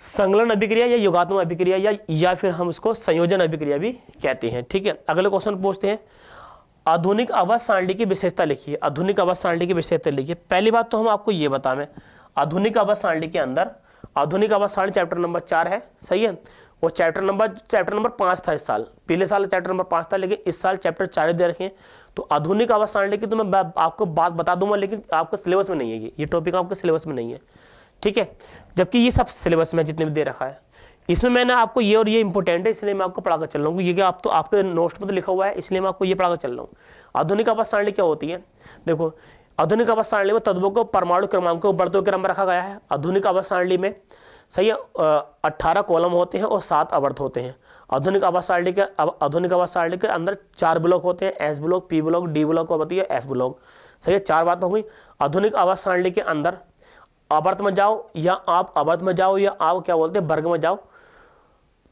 संलग्न अभिक्रिया या योगात्मक अभिक्रिया या फिर हम उसको संयोजन अभिक्रिया भी कहते हैं। ठीक है, अगले क्वेश्चन पूछते हैं, आधुनिक आवास सारणी की विशेषता लिखिए। आधुनिक आवास सारणी की विशेषता लिखिए। पहली बात तो हम आपको ये बताएं, आधुनिक आवास सारणी के अंदर आधुनिक आवास सारणी चैप्टर नंबर 4 है, सही है, वो चैप्टर नंबर 5 था इस साल, पिछले साल चैप्टर नंबर 5 था, लेकिन इस साल चैप्टर 4 दे रखे हैं। तो आधुनिक आवास सारणी की तो मैं आपको बात बता दूंगा, लेकिन आपके सिलेबस में नहीं है, ये टॉपिक आपके सिलेबस में नहीं है। ठीक है, जबकि ये सब सिलेबस में जितने भी दे रखा है, इसमें मैंने आपको ये और ये इंपॉर्टेंट है इसलिए मैं आपको पढ़ाकर चल रहा हूँ, ये कि आप तो आपके नोट्स में तो लिखा हुआ है इसलिए मैं आपको ये पढ़ाकर चल रहा हूँ। आधुनिक आवास सारणी क्या होती है, देखो आधुनिक आवास सारणी में तत्वों को परमाणु क्रमांकों को बढ़ते हुए क्रम में रखा गया है। आधुनिक आवास सारणी में सही है 18 कॉलम होते हैं और 7 आवर्त होते हैं। आधुनिक आवास सारणी के अंदर 4 ब्लॉक होते हैं, S block, P block, D block और बताइए एफ ब्लॉक। सही है, 4 बात हो गई। आधुनिक आवास सारणी के अंदर आवर्त में जाओ या आप आवर्त में जाओ या आप क्या बोलते हैं वर्ग में जाओ,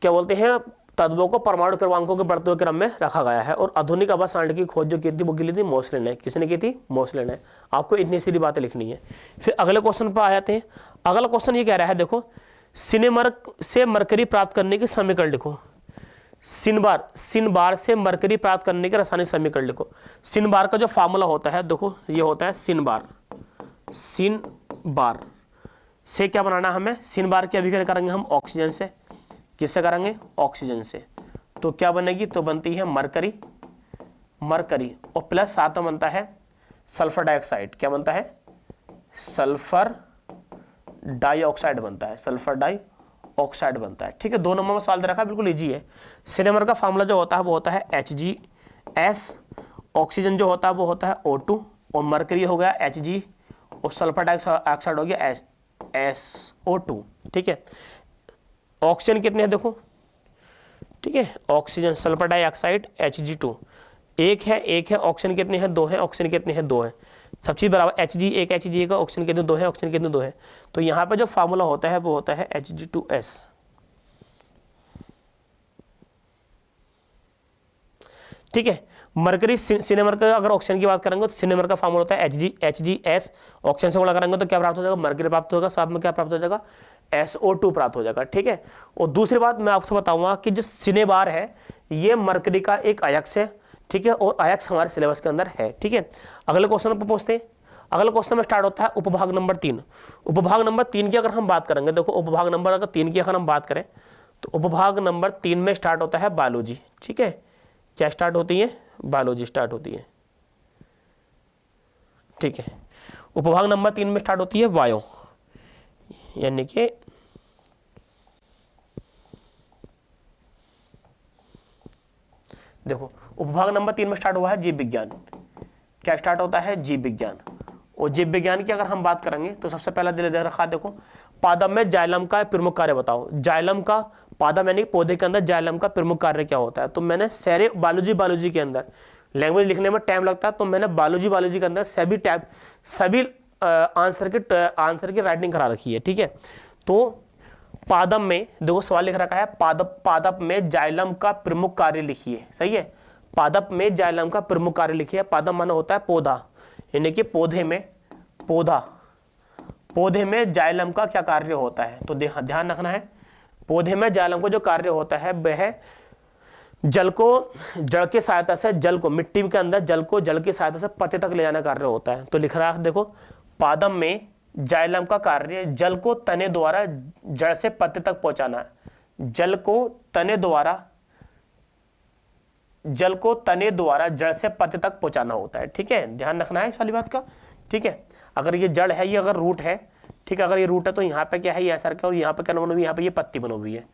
क्या बोलते हैं, तत्वों को परमाणु क्रमांकों के बढ़ते हुए क्रम में रखा गया है। और आधुनिक आवास सारणी की खोज जो की थी वो की थी मोसले ने। किसने की थी, मोसले ने। आपको इतनी सीधी बातें लिखनी है। फिर अगले क्वेश्चन पर आ जाते हैं। अगला क्वेश्चन ये कह रहा है, देखो सिनेमर्क से मरकरी प्राप्त करने की समीकरण लिखो। सिनबार से मरकरी प्राप्त करने के रासायनिक समीकरण लिखो। सिनबार का जो फार्मूला होता है, देखो ये होता है सिनबार से क्या बनाना हमें, सिनबार की अभिक्रिया करेंगे हम ऑक्सीजन से। किससे करेंगे, ऑक्सीजन से। तो क्या बनेगी, तो बनती है मरकरी और प्लस साथ में बनता है सल्फर डाइऑक्साइड। क्या बनता है, सल्फर डाइऑक्साइड बनता है, सल्फर डाइऑक्साइड बनता है। ठीक है, 2 नंबर में सवाल दे रखा है, बिल्कुल इजी है। सिनेमर का फार्मूला जो होता है वो होता है HgS, ऑक्सीजन जो होता है वो होता है O2 और मरकरी हो गया Hg और सल्फर डाइऑक्साइड हो गया SO2। ठीक है, ऑक्सीजन कितने हैं देखो, ठीक है, ऑक्सीजन सल्फर डाइऑक्साइड Hg2 एक है, ऑक्सीजन कितने हैं, 2 हैं, ऑक्सीजन कितने हैं, 2 हैं, सब चीज बराबर, Hg एक Hg का, ऑक्सीजन कितने 2 हैं, ऑक्सीजन कितने 2 हैं। तो यहाँ पे जो फार्मूला होता है वो होता है Hg2S। ठीक है, मरकरी सिनेमर का अगर ऑक्सीजन की बात करेंगे तो सिनेमर का फार्मूला होता है HgS, ऑक्सीजन से गुणा करेंगे तो क्या प्राप्त हो जाएगा, मरकरी प्राप्त होगा, साथ में क्या प्राप्त हो जाएगा, SO2 प्राप्त हो जाएगा। ठीक है, और दूसरी बात मैं आपसे बताऊंगा कि जो सिनेबार है ये मरकरी का एक अयस्क है। ठीक है, और अयस्क हमारे सिलेबस के अंदर है। ठीक है, अगले क्वेश्चन पर पहुंचते हैं। अगले क्वेश्चन में स्टार्ट होता है उपभाग नंबर 3। उपभाग नंबर 3 की अगर हम बात करेंगे, देखो उपभाग नंबर अगर 3 की अगर हम बात करें तो उपभाग नंबर 3 में स्टार्ट होता है बायोलॉजी। ठीक है, क्या स्टार्ट होती है, बायोलॉजी स्टार्ट होती है। ठीक है, उपभाग नंबर 3 में स्टार्ट होती है बायो, यानी कि देखो उपभाग नंबर 3 में स्टार्ट हुआ है जीव विज्ञान। क्या स्टार्ट होता है, जीव विज्ञान। और जीव विज्ञान की अगर हम बात करेंगे तो सबसे पहला दिल दे रखा, देखो पादप में जाइलम का प्रमुख कार्य बताओ। जाइलम का, पादप यानी पौधे के अंदर जाइलम का प्रमुख कार्य क्या होता है। तो मैंने सारे बायोलॉजी के अंदर, लैंग्वेज लिखने में टाइम लगता है तो मैंने बायोलॉजी के अंदर सभी आंसर की राइटिंग करा रखी है। ठीक है, तो पादप में देखो सवाल लिख रखा है, पादप में जाइलम का प्रमुख कार्य लिखिए। सही है, पादप में जाइलम का प्रमुख कार्य लिखिए। पादप माना होता है पौधा, यानी कि पौधे में जाइलम का क्या कार्य होता है। तो ध्यान रखना है, पौधे में जाइलम का जो कार्य होता है वह जल की सहायता से, मिट्टी के अंदर जल की सहायता से पत्ते तक ले जाना कार्य होता है। तो लिख रहा है देखो, पादप में जाइलम का कार्य जल को तने द्वारा जड़ से पत्ते तक पहुंचाना है। जल को तने द्वारा जल को तने द्वारा जड़ से पत्ते तक पहुंचाना होता है। ठीक है, ध्यान रखना है इस वाली बात का। ठीक है, अगर ये जड़ है, ये अगर रूट है, ठीक है, अगर ये रूट है तो यहाँ पे क्या है, ये ऐसा और यहाँ पे क्या बनी हुई है, यहाँ पे ये पत्ती बनी हुई है,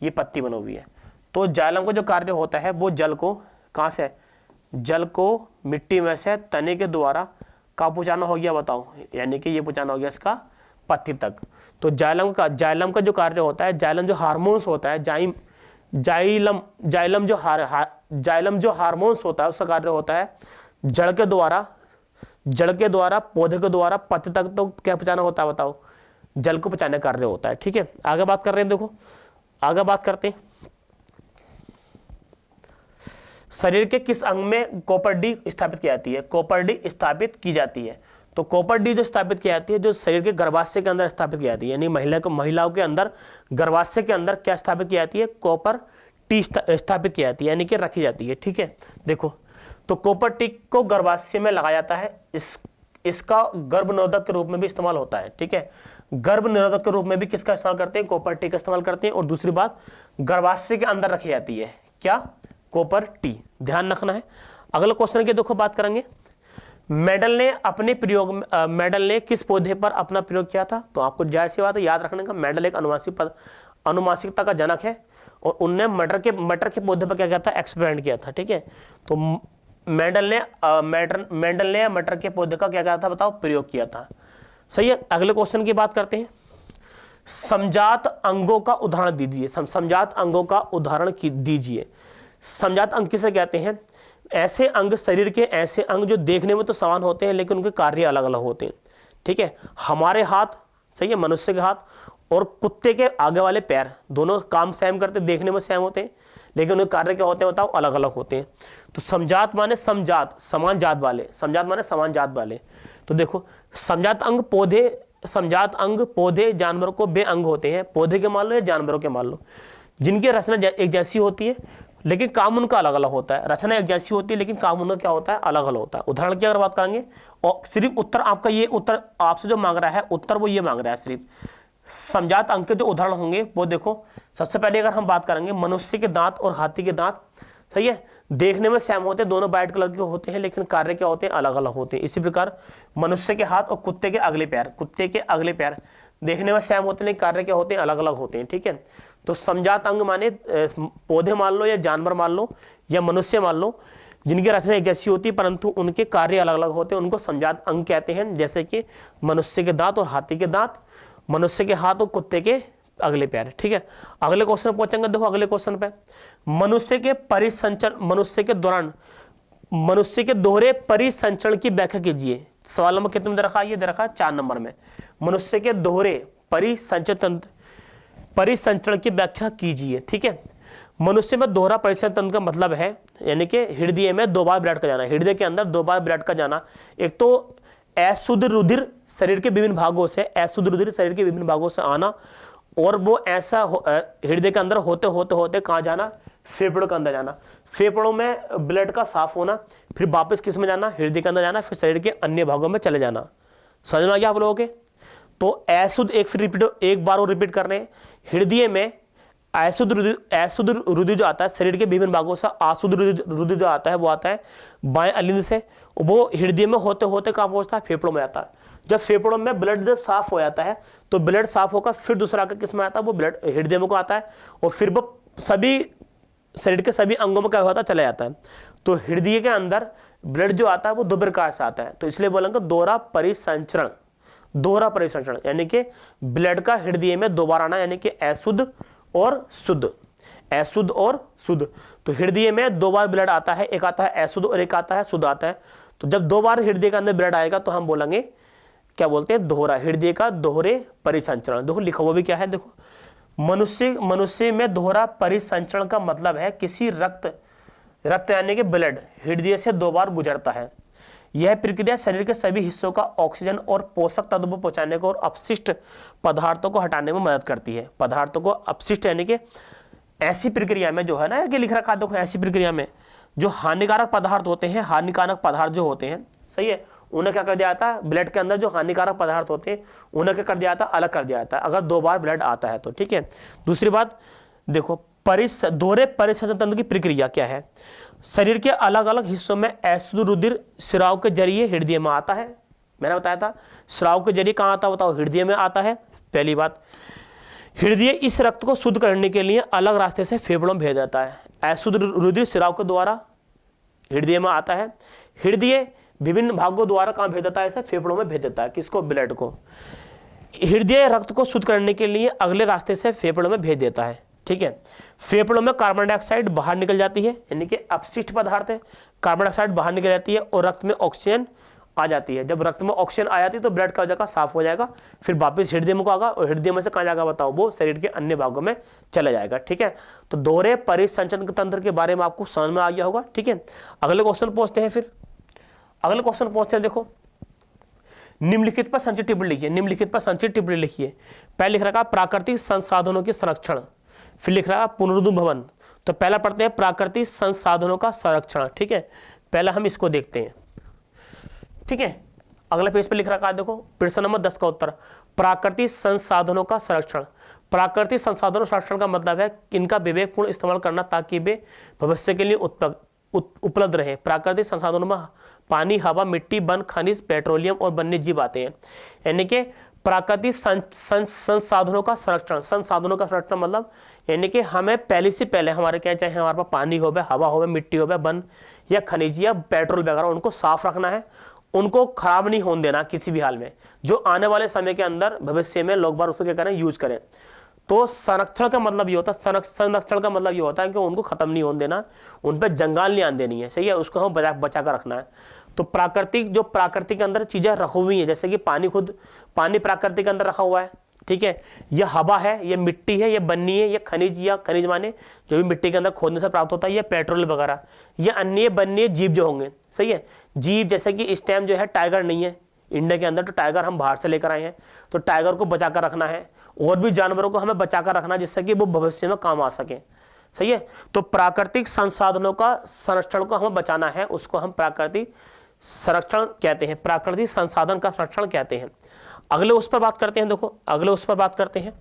ये पत्ती बनी हुई है। तो जाइलम का जो कार्य होता है वो जल को कहाँ से, जल को मिट्टी में से तने के द्वारा कहाँ पहुँचाना हो गया बताओ, यानी कि ये पहुँचाना हो गया इसका पत्ती तक। तो जाइलम का जो कार्य होता है, जाइलम जो हार्मोन्स होता है, जाइलम जो हार्मोन्स होता है उसका कार्य होता है जड़ के द्वारा पौधे के द्वारा पत्ते तक तो क्या पहुंचाना होता है बताओ, जल को पहुंचाने का कार्य होता है। ठीक है, आगे बात कर रहे हैं, देखो आगे बात करते हैं। शरीर के किस अंग में कॉपर डी स्थापित की जाती है, कॉपर डी स्थापित की जाती है। तो कॉपर डी जो स्थापित की जाती है, जो शरीर के गर्भाशय के अंदर स्थापित की जाती है, यानी महिलाओं के अंदर गर्भाशय के अंदर क्या स्थापित की जाती है, कॉपर टी स्थापित की जाती है, यानी कि रखी जाती है। ठीक है, देखो तो कॉपर टी को गर्भाशय में लगाया जाता है, इसका गर्भ निरोधक के रूप में भी इस्तेमाल होता है। ठीक है, गर्भ निरोधक के रूप में भी किसका इस्तेमाल करते हैं, कॉपर टी का इस्तेमाल करते हैं। और दूसरी बात, गर्भाशय के अंदर रखी जाती है, क्या, कॉपर टी, ध्यान रखना है। अगला क्वेश्चन की देखो बात करेंगे, मेंडल ने किस पौधे पर अपना प्रयोग किया था। तो आपको जाहिर सी बात है याद रखने का, मेंडल एक अनुवांशिकता का जनक है और उनने मटर के पौधे पर क्या किया था, एक्सपेरिमेंट किया था। ठीक है, तो मेंडल ने मटर के पौधे का क्या किया था बताओ, प्रयोग किया था। सही है, अगले क्वेश्चन की बात करते हैं, समजात अंगों का उदाहरण दीजिए। समजात अंगों का उदाहरण दीजिए। समजात अंग किसे कहते हैं, ऐसे अंग, शरीर के ऐसे अंग जो देखने में तो समान होते हैं लेकिन उनके कार्य अलग अलग होते हैं। ठीक है, हमारे हाथ, सही है, मनुष्य के हाथ और कुत्ते के आगे वाले पैर दोनों काम सेम करते, देखने में सेम होते हैं लेकिन उनके कार्य क्या होते हैं बताओ, अलग अलग होते हैं। तो समजात माने समजात, समान जात वाले, समजात माने समान जात वाले। तो देखो समजात अंग पौधे जानवरों को बे अंग होते हैं, पौधे के मान लो या जानवरों के मान लो, जिनकी रचना एक जैसी होती है लेकिन काम उनका अलग अलग होता है। रचना एक जैसी होती है लेकिन काम उनका क्या होता है, अलग अलग होता है। उदाहरण की अगर बात करेंगे, और सिर्फ उत्तर आपका ये उत्तर आपसे जो मांग रहा है उत्तर वो ये मांग रहा है, सिर्फ समजात अंग के जो उदाहरण होंगे वो देखो। सबसे पहले अगर हम बात करेंगे, मनुष्य के दांत और हाथी के दांत, सही है, देखने में सेम होते हैं, दोनों वाइट कलर के होते हैं लेकिन कार्य क्या होते हैं, अलग अलग होते हैं। इसी प्रकार मनुष्य के हाथ और कुत्ते के अगले पैर देखने में सेम होते हैं लेकिन कार्य क्या होते हैं, अलग अलग होते हैं। ठीक है, तो समजात अंग माने पौधे मान लो या जानवर मान लो या मनुष्य मान लो, जिनकी रचना एक जैसी होती है परंतु उनके कार्य अलग अलग होते हैं, उनको समजात अंग कहते हैं। जैसे कि मनुष्य के दांत और हाथी के दांत, मनुष्य के हाथ और कुत्ते के अगले पैर। ठीक है, अगले क्वेश्चन पहुंचेंगे। देखो अगले क्वेश्चन पे, मनुष्य के दोहरे परिसंचरण की व्याख्या कीजिए। सवाल नंबर कितने में दे रखा है, ये दे रखा है 4 नंबर में। मनुष्य के दोहरे परिसंचरण की व्याख्या कीजिए। ठीक है, मनुष्य में दोहरा परिसंचरण तंत्र का मतलब है, यानी कि हृदय में 2 बार ब्लड का जाना, हृदय के अंदर 2 बार ब्लड का जाना। एक तो अशुद्ध रुधिर शरीर के विभिन्न भागों से आना, और वो ऐसा हृदय के अंदर होते कहाँ जाना, फेफड़ों के अंदर जाना, फेफड़ों में ब्लड का साफ होना, फिर वापस किस में जाना, हृदय के अंदर जाना, फिर शरीर के अन्य भागों में चले जाना। समझ में आ गया आप लोगों के। तो अशुद्ध एक बार और रिपीट कर रहे हैं, हृदय में अशुद्ध रुधिर जो आता है शरीर के विभिन्न भागों से, अशुद्ध रुधिर जो आता है वो आता है बाएं अलिंद से, वो हृदय में होते कहाँ पहुंचता है, फेफड़ों में आता है। जब फेफड़ों में ब्लड साफ हो जाता है तो ब्लड साफ होकर फिर दूसरा आकर किस में आता है, वो ब्लड हृदय में को आता है और फिर वो सभी शरीर के सभी अंगों में क्या होता है, चला जाता है। तो हृदय के अंदर ब्लड जो आता है वो 2 प्रकार से आता है, तो इसलिए बोलेंगे दोहरा परिसंचरण, यानी कि ब्लड का हृदय में 2 बार आना, यानी कि अशुद्ध और शुद्ध। तो हृदय में 2 बार ब्लड आता है, एक आता है अशुद्ध और एक आता है शुद्ध आता है। तो जब 2 बार हृदय के अंदर ब्लड आएगा तो हम बोलेंगे क्या बोलते हैं, दोहरा, हृदय का दोहरे परिसंचरण। देखो लिखा हुआ भी क्या है, देखो मनुष्य में दोहरा परिसंचरण का मतलब है किसी रक्त यानी कि ब्लड हृदय से 2 बार गुजरता है। यह प्रक्रिया शरीर के सभी हिस्सों का ऑक्सीजन और पोषक तत्व पहुंचाने को और अपशिष्ट पदार्थों को हटाने में मदद करती है। पदार्थों को अपशिष्ट यानी कि ऐसी प्रक्रिया में जो है ना, कि लिख रखा देखो, ऐसी प्रक्रिया में जो हानिकारक पदार्थ होते हैं, हानिकारक पदार्थ जो होते हैं, सही है, उन्हें क्या कर दिया जाता है, ब्लड के अंदर जो हानिकारक पदार्थ होते हैं उन्हें क्या कर दिया जाता है, अलग कर दिया जाता है, अगर 2 बार ब्लड आता है तो। ठीक है, दूसरी बात देखो, दोहरे परिसंचरण तंत्र की प्रक्रिया क्या है। शरीर के अलग अलग हिस्सों में अशुद्ध रुधिर स्राव के जरिए हृदय में आता है। मैंने बताया था स्राव के जरिए कहाँ आता है, बताओ, हृदय में आता है। पहली बात, हृदय इस रक्त को शुद्ध करने के लिए अलग रास्ते से फेफड़ों में भेज देता है। अशुद्ध रुधिर स्राव के द्वारा हृदय में आता है। हृदय विभिन्न भागों द्वारा कहाँ भेज देता है, इसे फेफड़ों में भेज देता है। किसको, ब्लड को। हृदय रक्त को शुद्ध करने के लिए अगले रास्ते से फेफड़ों में भेज देता है। ठीक है, फेफड़ों में कार्बन डाइऑक्साइड बाहर निकल जाती है, यानी कि अपशिष्ट पदार्थ है, कार्बन डाइऑक्साइड बाहर निकल जाती है और रक्त में ऑक्सीजन आ जाती है। जब रक्त में ऑक्सीजन आ जाती है तो ब्लड का जगह साफ हो जाएगा, फिर वापस हृदय में आएगा और हृदय में से कहाँ जाएगा, बताओ, वो शरीर के अन्य भागों में चला जाएगा। ठीक है, तो दोहरे परिसंचरण तंत्र के बारे में आपको समझ में आ गया होगा। ठीक है, अगले क्वेश्चन पहुंचते हैं। फिर अगले क्वेश्चन पहुंचते हैं। देखो, निम्नलिखित पर संक्षिप्त टिप्पणी लिखिए। निम्नलिखित पर संक्षिप्त टिप्पणी लिखिए। पहले लिख रखा प्राकृतिक संसाधनों के संरक्षण, फिर लिख रहा पुनरुद्भवन। तो पहला पढ़ते हैं प्राकृतिक संसाधनों का संरक्षण। ठीक है, पहला हम इसको देखते हैं। ठीक है, अगले पेज पे लिख रखा है, देखो प्रश्न नंबर 10 का उत्तर, प्राकृतिक संसाधनों का संरक्षण। प्राकृतिक संसाधनों संरक्षण का मतलब है कि इनका विवेकपूर्ण इस्तेमाल करना ताकि वे भविष्य के लिए उपलब्ध रहे। प्राकृतिक संसाधनों में पानी, हवा, मिट्टी, वन, खनिज, पेट्रोलियम और वन्य जीव आते हैं। यानी कि प्राकृतिक संसाधनों का संरक्षण, संसाधनों का संरक्षण मतलब यानी कि हमें पहले से पहले हमारे क्या चाहे हमारे पास पानी हो, हवा हो, मिट्टी हो, वन या खनिज या पेट्रोल वगैरह, उनको साफ रखना है, उनको खराब नहीं होने देना किसी भी हाल में, जो आने वाले समय के अंदर भविष्य में लोग बार उसको क्या करें, यूज करें। तो संरक्षण का मतलब ये होता है, संरक्षण का मतलब ये होता है कि उनको खत्म नहीं होने देना, उन पर जंगाल नहीं आने देनी है। सही है, उसको हम बचा कर रखना है। तो प्राकृतिक, जो प्राकृतिक के अंदर चीजें रखी हुई हैं, जैसे कि पानी, खुद पानी प्राकृतिक के अंदर रखा हुआ है। ठीक है, ये हवा है, ये मिट्टी है, ये बन्नी है, ये खनिज, या खनिज माने जो भी मिट्टी के अंदर खोदने से प्राप्त होता है, ये पेट्रोल वगैरह, ये अन्य बन्नी जीव जो होंगे। सही है, जीव जैसे कि इस टाइम जो है टाइगर नहीं है इंडिया के अंदर, तो टाइगर हम बाहर से लेकर आए हैं, तो टाइगर को बचा कर रखना है। और भी जानवरों को हमें बचा कर रखना जिससे कि वो भविष्य में काम आ सके। सही है, तो प्राकृतिक संसाधनों का संरक्षण को हमें बचाना है, उसको हम प्राकृतिक संरक्षण कहते हैं, प्राकृतिक संसाधन का संरक्षण कहते हैं। अगले उस पर बात करते हैं। देखो, अगले उस पर बात करते हैं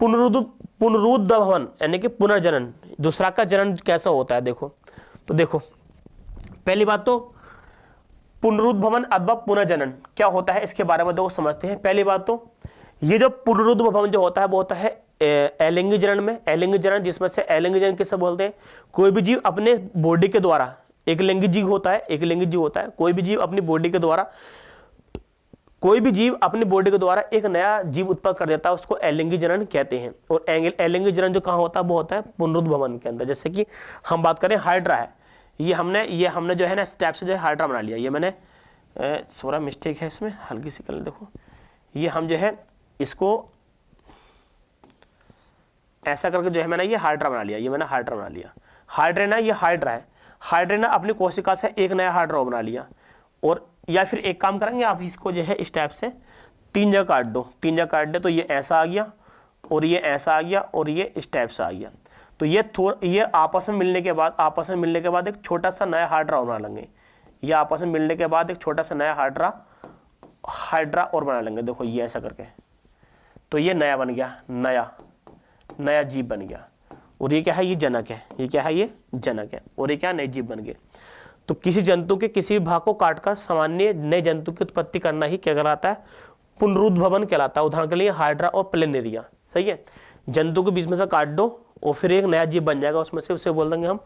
पुनरुद्भवन, यानी कि पुनर्जनन, दूसरा का जनन कैसा होता है। देखो, तो देखो पहली बात तो पुनरुद्भवन अथवा पुनर्जनन क्या होता है, इसके बारे में देखो समझते हैं। पहली बात तो ये जो पुनरुद्भवन जो होता है वो होता है अलिंगी जनन में। अलिंगी जनन, जिसमें से अलिंगी जनन किसे बोलते हैं, कोई भी जीव अपने बॉडी के द्वारा, एक लिंगी जीव होता है, एक लिंगी जीव होता है, कोई भी जीव अपनी बॉडी के द्वारा, कोई भी जीव अपनी बॉडी के द्वारा एक नया जीव उत्पन्न कर देता है, उसको अलिंगी जनन कहते हैं। और अलिंगी जनन जो कहाँ होता है, वो होता है पुनरुद्भवन के अंदर। जैसे कि हम बात करें हाइड्रा है, ये हमने जो है ना स्टेप से जो है हाइड्रा बना लिया। ये मैंने थोड़ा मिस्टेक है इसमें, हल्की सी कलर, देखो ये हम जो है इसको ऐसा करके जो है मैंने ये हाइड्रा बना लिया, ये मैंने हाइड्रा बना लिया। हाइड्रेना, ये हाइड्रा है, हाइड्रेना अपनी कोशिका से एक नया हाइड्रा बना लिया। और या फिर एक काम करेंगे, आप इसको जो है इस टाइप से 3 जगह काट दो, 3 जगह काट दे तो ये ऐसा आ गया और ये ऐसा आ गया और ये इस टाइप से आ गया। तो ये आपस में मिलने के बाद एक छोटा सा नया हाइड्रा बना लेंगे। ये आपस में मिलने के बाद एक छोटा सा नया हाइड्रा और बना लेंगे। देखो ये ऐसा करके, तो ये नया बन गया, नया जीव बन गया। और ये क्या है, ये जनक है, ये क्या है, ये जनक है। और ये क्या, नए जीव बन गए। तो किसी जंतु के किसी भी भाग को काटकर सामान्य नए जंतु की उत्पत्ति करना ही क्या कहलाता है, पुनरुद्भवन कहलाता है। उदाहरण के लिए हाइड्रा और प्लेनेरिया। सही है, जंतु के बीच में से काट दो और फिर एक नया जीव बन जाएगा उसमें से, उसे बोल देंगे हम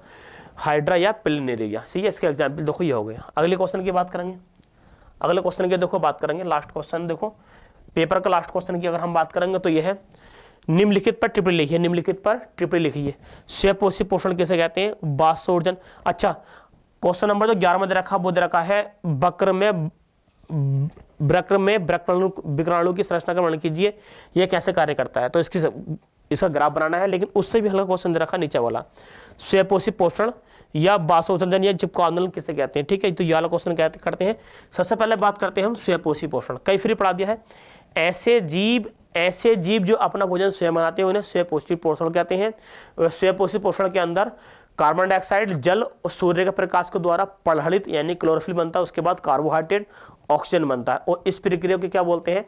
हाइड्रा या प्लेनेरिया। सही है, इसके एग्जाम्पल देखो ये हो गया। अगले क्वेश्चन की बात करेंगे, अगले क्वेश्चन की देखो बात करेंगे, लास्ट क्वेश्चन देखो पेपर का लास्ट क्वेश्चन की अगर हम बात करेंगे तो ये है निम्नलिखित पर टिप्पणी लिखिए। निम्नलिखित पर टिप्पणी लिखिए। स्वपोषी पोषण किसे कहते हैं, बाष्पोर्जन। अच्छा, क्वेश्चन नंबर जो 11 में दे रखा वो दे रखा है वक्र में विकराणु की संरचना का वर्णन कीजिए, यह कैसे कार्य करता है। तो इसका ग्राफ बनाना है, लेकिन उससे भी हल्का क्वेश्चन दे रखा नीचे वाला, स्वपोषी पोषण या बाष्पोर्जन या जीव का आंदोलन किसे कहते हैं। ठीक है, तो ये वाला क्वेश्चन करते हैं। सबसे पहले बात करते हैं हम स्वपोषी पोषण। कई फ्री पढ़ा दिया है। ऐसे जीव जो अपना भोजन स्वयं बनाते हैं उन्हें स्वपोषी पोषण कहते हैं। स्वपोषी पोषण के अंदर कार्बन डाइऑक्साइड, जल और सूर्य के प्रकाश के द्वारा प्रहलित यानी क्लोरोफिल बनता है, उसके बाद कार्बोहाइड्रेट, ऑक्सीजन बनता है। और इस प्रक्रिया को क्या बोलते हैं,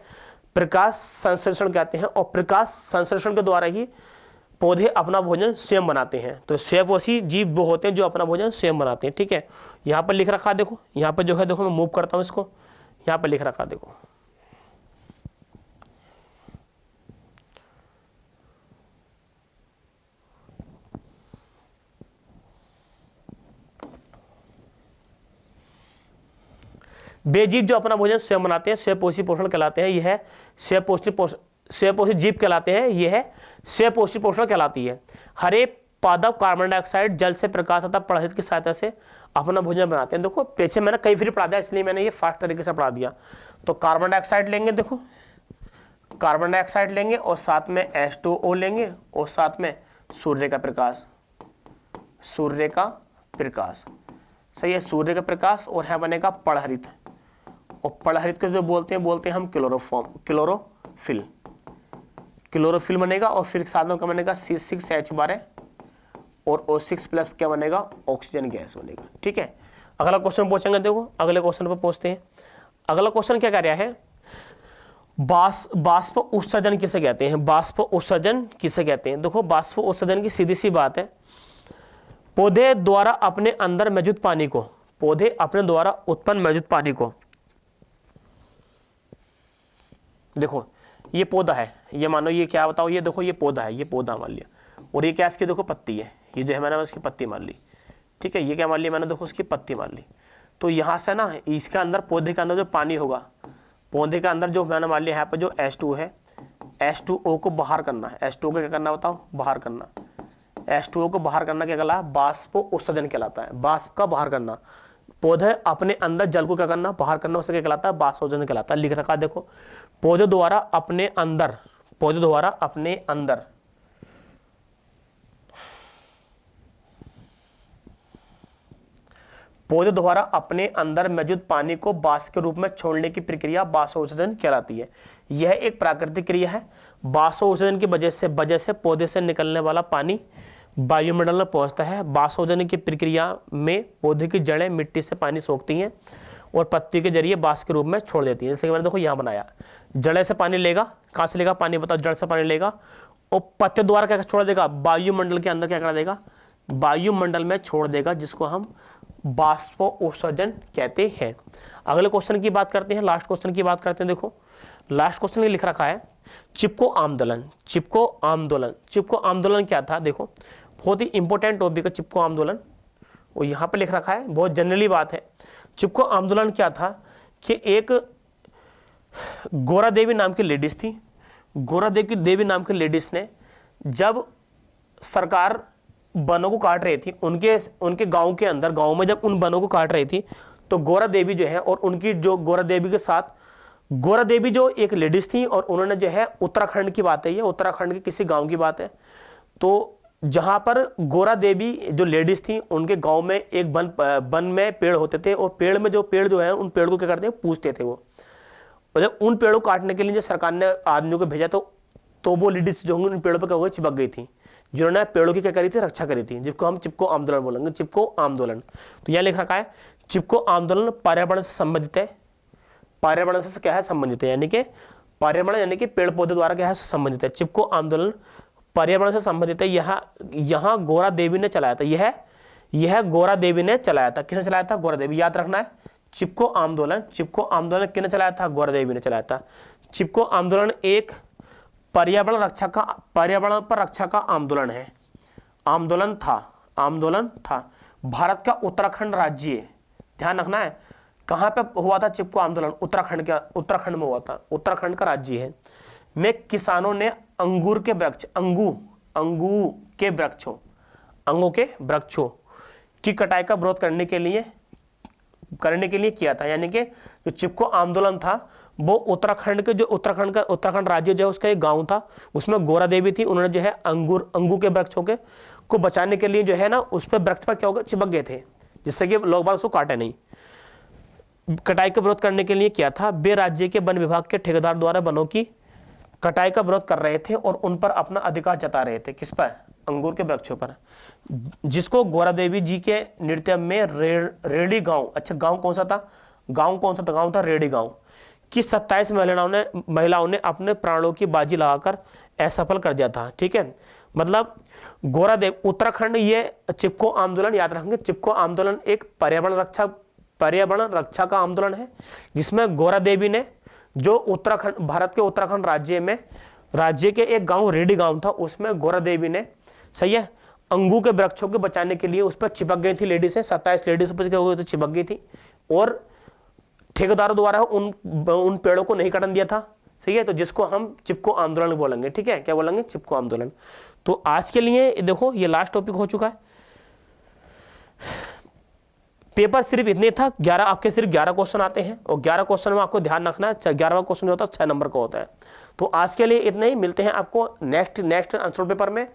प्रकाश संश्लेषण कहते हैं। और प्रकाश संश्लेषण के द्वारा ही पौधे अपना भोजन स्वयं बनाते हैं। तो स्वयंपोषी जीव वो होते हैं जो अपना भोजन स्वयं बनाते हैं। ठीक है, यहाँ पर लिख रखा देखो, यहाँ पर जो है देखो मैं मूव करता हूँ इसको, यहाँ पर लिख रखा देखो, बेजीव जो अपना भोजन स्वयं बनाते हैं स्वयंपोषी पोषण कहलाते हैं। यह है स्वयंपोषी जीव कहलाते हैं। यह है स्वयंपोषी पोषण कहलाती है। हरे पादप कार्बन डाइऑक्साइड, जल से, प्रकाश तथा पराहित की सहायता से अपना भोजन बनाते हैं। देखो पीछे मैंने कई फिर पढ़ा दिया, इसलिए मैंने ये फास्ट तरीके से पढ़ा दिया। तो कार्बन डाइऑक्साइड लेंगे, देखो कार्बन डाइऑक्साइड लेंगे और साथ में H2O लेंगे और साथ में सूर्य का प्रकाश, सूर्य का प्रकाश, सही है, सूर्य का प्रकाश, और है बनेगा पराहित, और पराहित को जो बोलते हैं हम क्लोरोफिल, क्लोरोफिल बनेगा। और फिर साथ में क्या बनेगा C6H12 और O6 प्लस क्या बनेगा, ऑक्सीजन गैस बनेगा। ठीक है, अगला क्वेश्चन पूछेंगे। देखो अगले क्वेश्चन पर पहुंचते हैं। अगला क्वेश्चन क्या कह रहा है, बाष्प उत्सर्जन किसे कहते हैं, बाष्प उत्सर्जन किसे कहते हैं। देखो बाष्प उत्सर्जन की सीधी सी बात है, पौधे द्वारा अपने अंदर मौजूद पानी को, पौधे अपने द्वारा उत्पन्न मौजूद पानी को, देखो ये पौधा है, ये मानो ये क्या बताओ, ये देखो ये पौधा है, ये पौधा मान लिया, और ये क्या इसकी देखो पत्ती है, ये जो है मैंने उसकी पत्ती मान ली। ठीक है, ये क्या मान लिया मैंने, देखो उसकी पत्ती मान ली। तो यहाँ से ना इसके अंदर पौधे के अंदर जो पानी होगा, पौधे के अंदर जो मैंने मान लिया यहाँ पर जो H2 है, H2O को बाहर करना है। H2O को क्या करना बताओ, बाहर करना। H2O को बाहर करना क्या कहलाता है, बाष्प उत्सर्जन कहलाता है। बाष्प का बाहर करना, पौधे अपने अंदर जल को क्या करना, बाहर करना, उसे क्या कहलाता है, बाष्प उत्सर्जन कहलाता है। लिख रखा देखो, पौधे द्वारा अपने अंदर, पौधे द्वारा अपने अंदर, पौधे द्वारा अपने अंदर मौजूद पानी को बाष्प के रूप में छोड़ने की प्रक्रिया बाष्पोत्सर्जन कहलाती है। यह एक प्राकृतिक क्रिया है। बाष्पोत्सर्जन की वजह से पौधे से निकलने वाला पानी वायुमंडल में पहुंचता है। बाष्पोत्सर्जन की प्रक्रिया में पौधे की जड़ें मिट्टी से पानी सोखती हैं और पत्ती के जरिए बाष्प के रूप में छोड़ देती है। जैसे कि मैंने देखो यहाँ बनाया, जड़े से पानी लेगा, कहाँ से लेगा पानी बताओ, जड़ से पानी लेगा और पत्ते द्वारा क्या छोड़ देगा, वायुमंडल के अंदर क्या कर देगा, वायुमंडल में छोड़ देगा, जिसको हम बाष्पोत्सर्जन कहते हैं। अगले क्वेश्चन की बात करते हैं, लास्ट क्वेश्चन की बात करते हैं। देखो लास्ट क्वेश्चन में लिख रखा है चिपको आंदोलन। चिपको आंदोलन, चिपको आंदोलन क्या था, देखो बहुत ही इंपॉर्टेंट टॉपिक है चिपको आंदोलन, और यहाँ पे लिख रखा है, बहुत जनरली बात है। चिपको आंदोलन क्या था कि एक गोरा देवी नाम की लेडीज थी, गोरा देवी नाम की लेडीज ने जब सरकार वनों को काट रही थी, उनके गांव के अंदर, गांव में जब उन वनों को काट रही थी, तो गोरा देवी जो है और उनकी जो गोरा देवी के साथ, गोरा देवी जो एक लेडीज थी और उन्होंने जो है, उत्तराखंड की बात है ये, उत्तराखंड के किसी गांव की बात है, तो जहां पर गोरा देवी जो लेडीज थी उनके गांव में एक वन में पेड़ होते थे, और पेड़ जो है उन पेड़ को क्या करते हैं, पूछते थे वो। और जब उन पेड़ों को काटने के लिए जो सरकार ने आदमियों को भेजा, तो वो लेडीज जो होंगी उन पेड़ों पर क्या हुआ, चिपक गई थी, जिन्होंने पेड़ों की क्या करी थी, रक्षा करी थी, जिसको हम चिपको आंदोलन बोलेंगे, चिपको आंदोलन। तो यह लिख रखा है चिपको आंदोलन पर्यावरण से संबंधित है, पर्यावरण से क्या है, संबंधित है, यानी कि पर्यावरण यानी कि पेड़ पौधे द्वारा क्या है, संबंधित है। चिपको आंदोलन पर्यावरण से संबंधित है। यहाँ गोरा देवी ने चलाया था, यह गोरा देवी ने चलाया था। किसने चलाया था, गोरा देवी, याद रखना है। चिपको आंदोलन किसने चलाया था, गोरा देवी ने चलाया था। चिपको आंदोलन एक पर्यावरण पर रक्षा का आंदोलन है, आंदोलन था। भारत का उत्तराखंड राज्य, ध्यान रखना है, कहां पे हुआ था चिपको आंदोलन, उत्तराखंड में हुआ था, उत्तराखंड का राज्य है। में किसानों ने अंगूर के वृक्ष, अंगू के वृक्षों की कटाई का विरोध करने के लिए किया था। यानी कि जो चिपको आंदोलन था वो उत्तराखंड राज्य जो है उसका एक गांव था, उसमें गोरा देवी थी, उन्होंने जो है अंगू के वृक्षों को बचाने के लिए जो है ना, उस पर वृक्ष पर क्या होगा, चिपक गए थे, जिससे कि लोग बाग उसको काटे नहीं, कटाई का विरोध करने के लिए किया था। वे राज्य के वन विभाग के ठेकेदार द्वारा वनों की कटाई का विरोध कर रहे थे और उन पर अपना अधिकार जता रहे थे। किस पर, अंगूर के वृक्षों पर, जिसको गोरा देवी जी के नृत्य में रेडी गांव, अच्छा गांव कौन सा था, गांव था रेडी गांव की 27 महिलाओं ने अपने प्राणों की बाजी लगाकर असफल कर दिया था। ठीक है, मतलब गोरादेव उत्तराखंड, ये चिपको आंदोलन याद रखेंगे। चिपको आंदोलन एक पर्यावरण रक्षा का आंदोलन है, जिसमें गोरा देवी ने, जो उत्तराखंड, भारत के उत्तराखंड राज्य के एक गांव रेडी गांव था, उसमें गोरा देवी ने, सही है, अंगू के वृक्षों को बचाने के लिए उस पर चिपक गई थी लेडीज से, 27 लेडीज पर चिपक गई थी, और ठेकेदारों द्वारा उन पेड़ों को नहीं काटने दिया था, सही है। तो जिसको हम चिपको आंदोलन बोलेंगे, ठीक है, क्या बोलेंगे, चिपको आंदोलन। तो आज के लिए देखो ये लास्ट टॉपिक हो चुका है। पेपर सिर्फ इतने था, 11 आपके सिर्फ 11 क्वेश्चन आते हैं, और 11 क्वेश्चन में आपको ध्यान रखना है 11वां क्वेश्चन जो होता है 6 नंबर का होता है। तो आज के लिए इतना ही, मिलते हैं आपको नेक्स्ट आंसर पेपर में।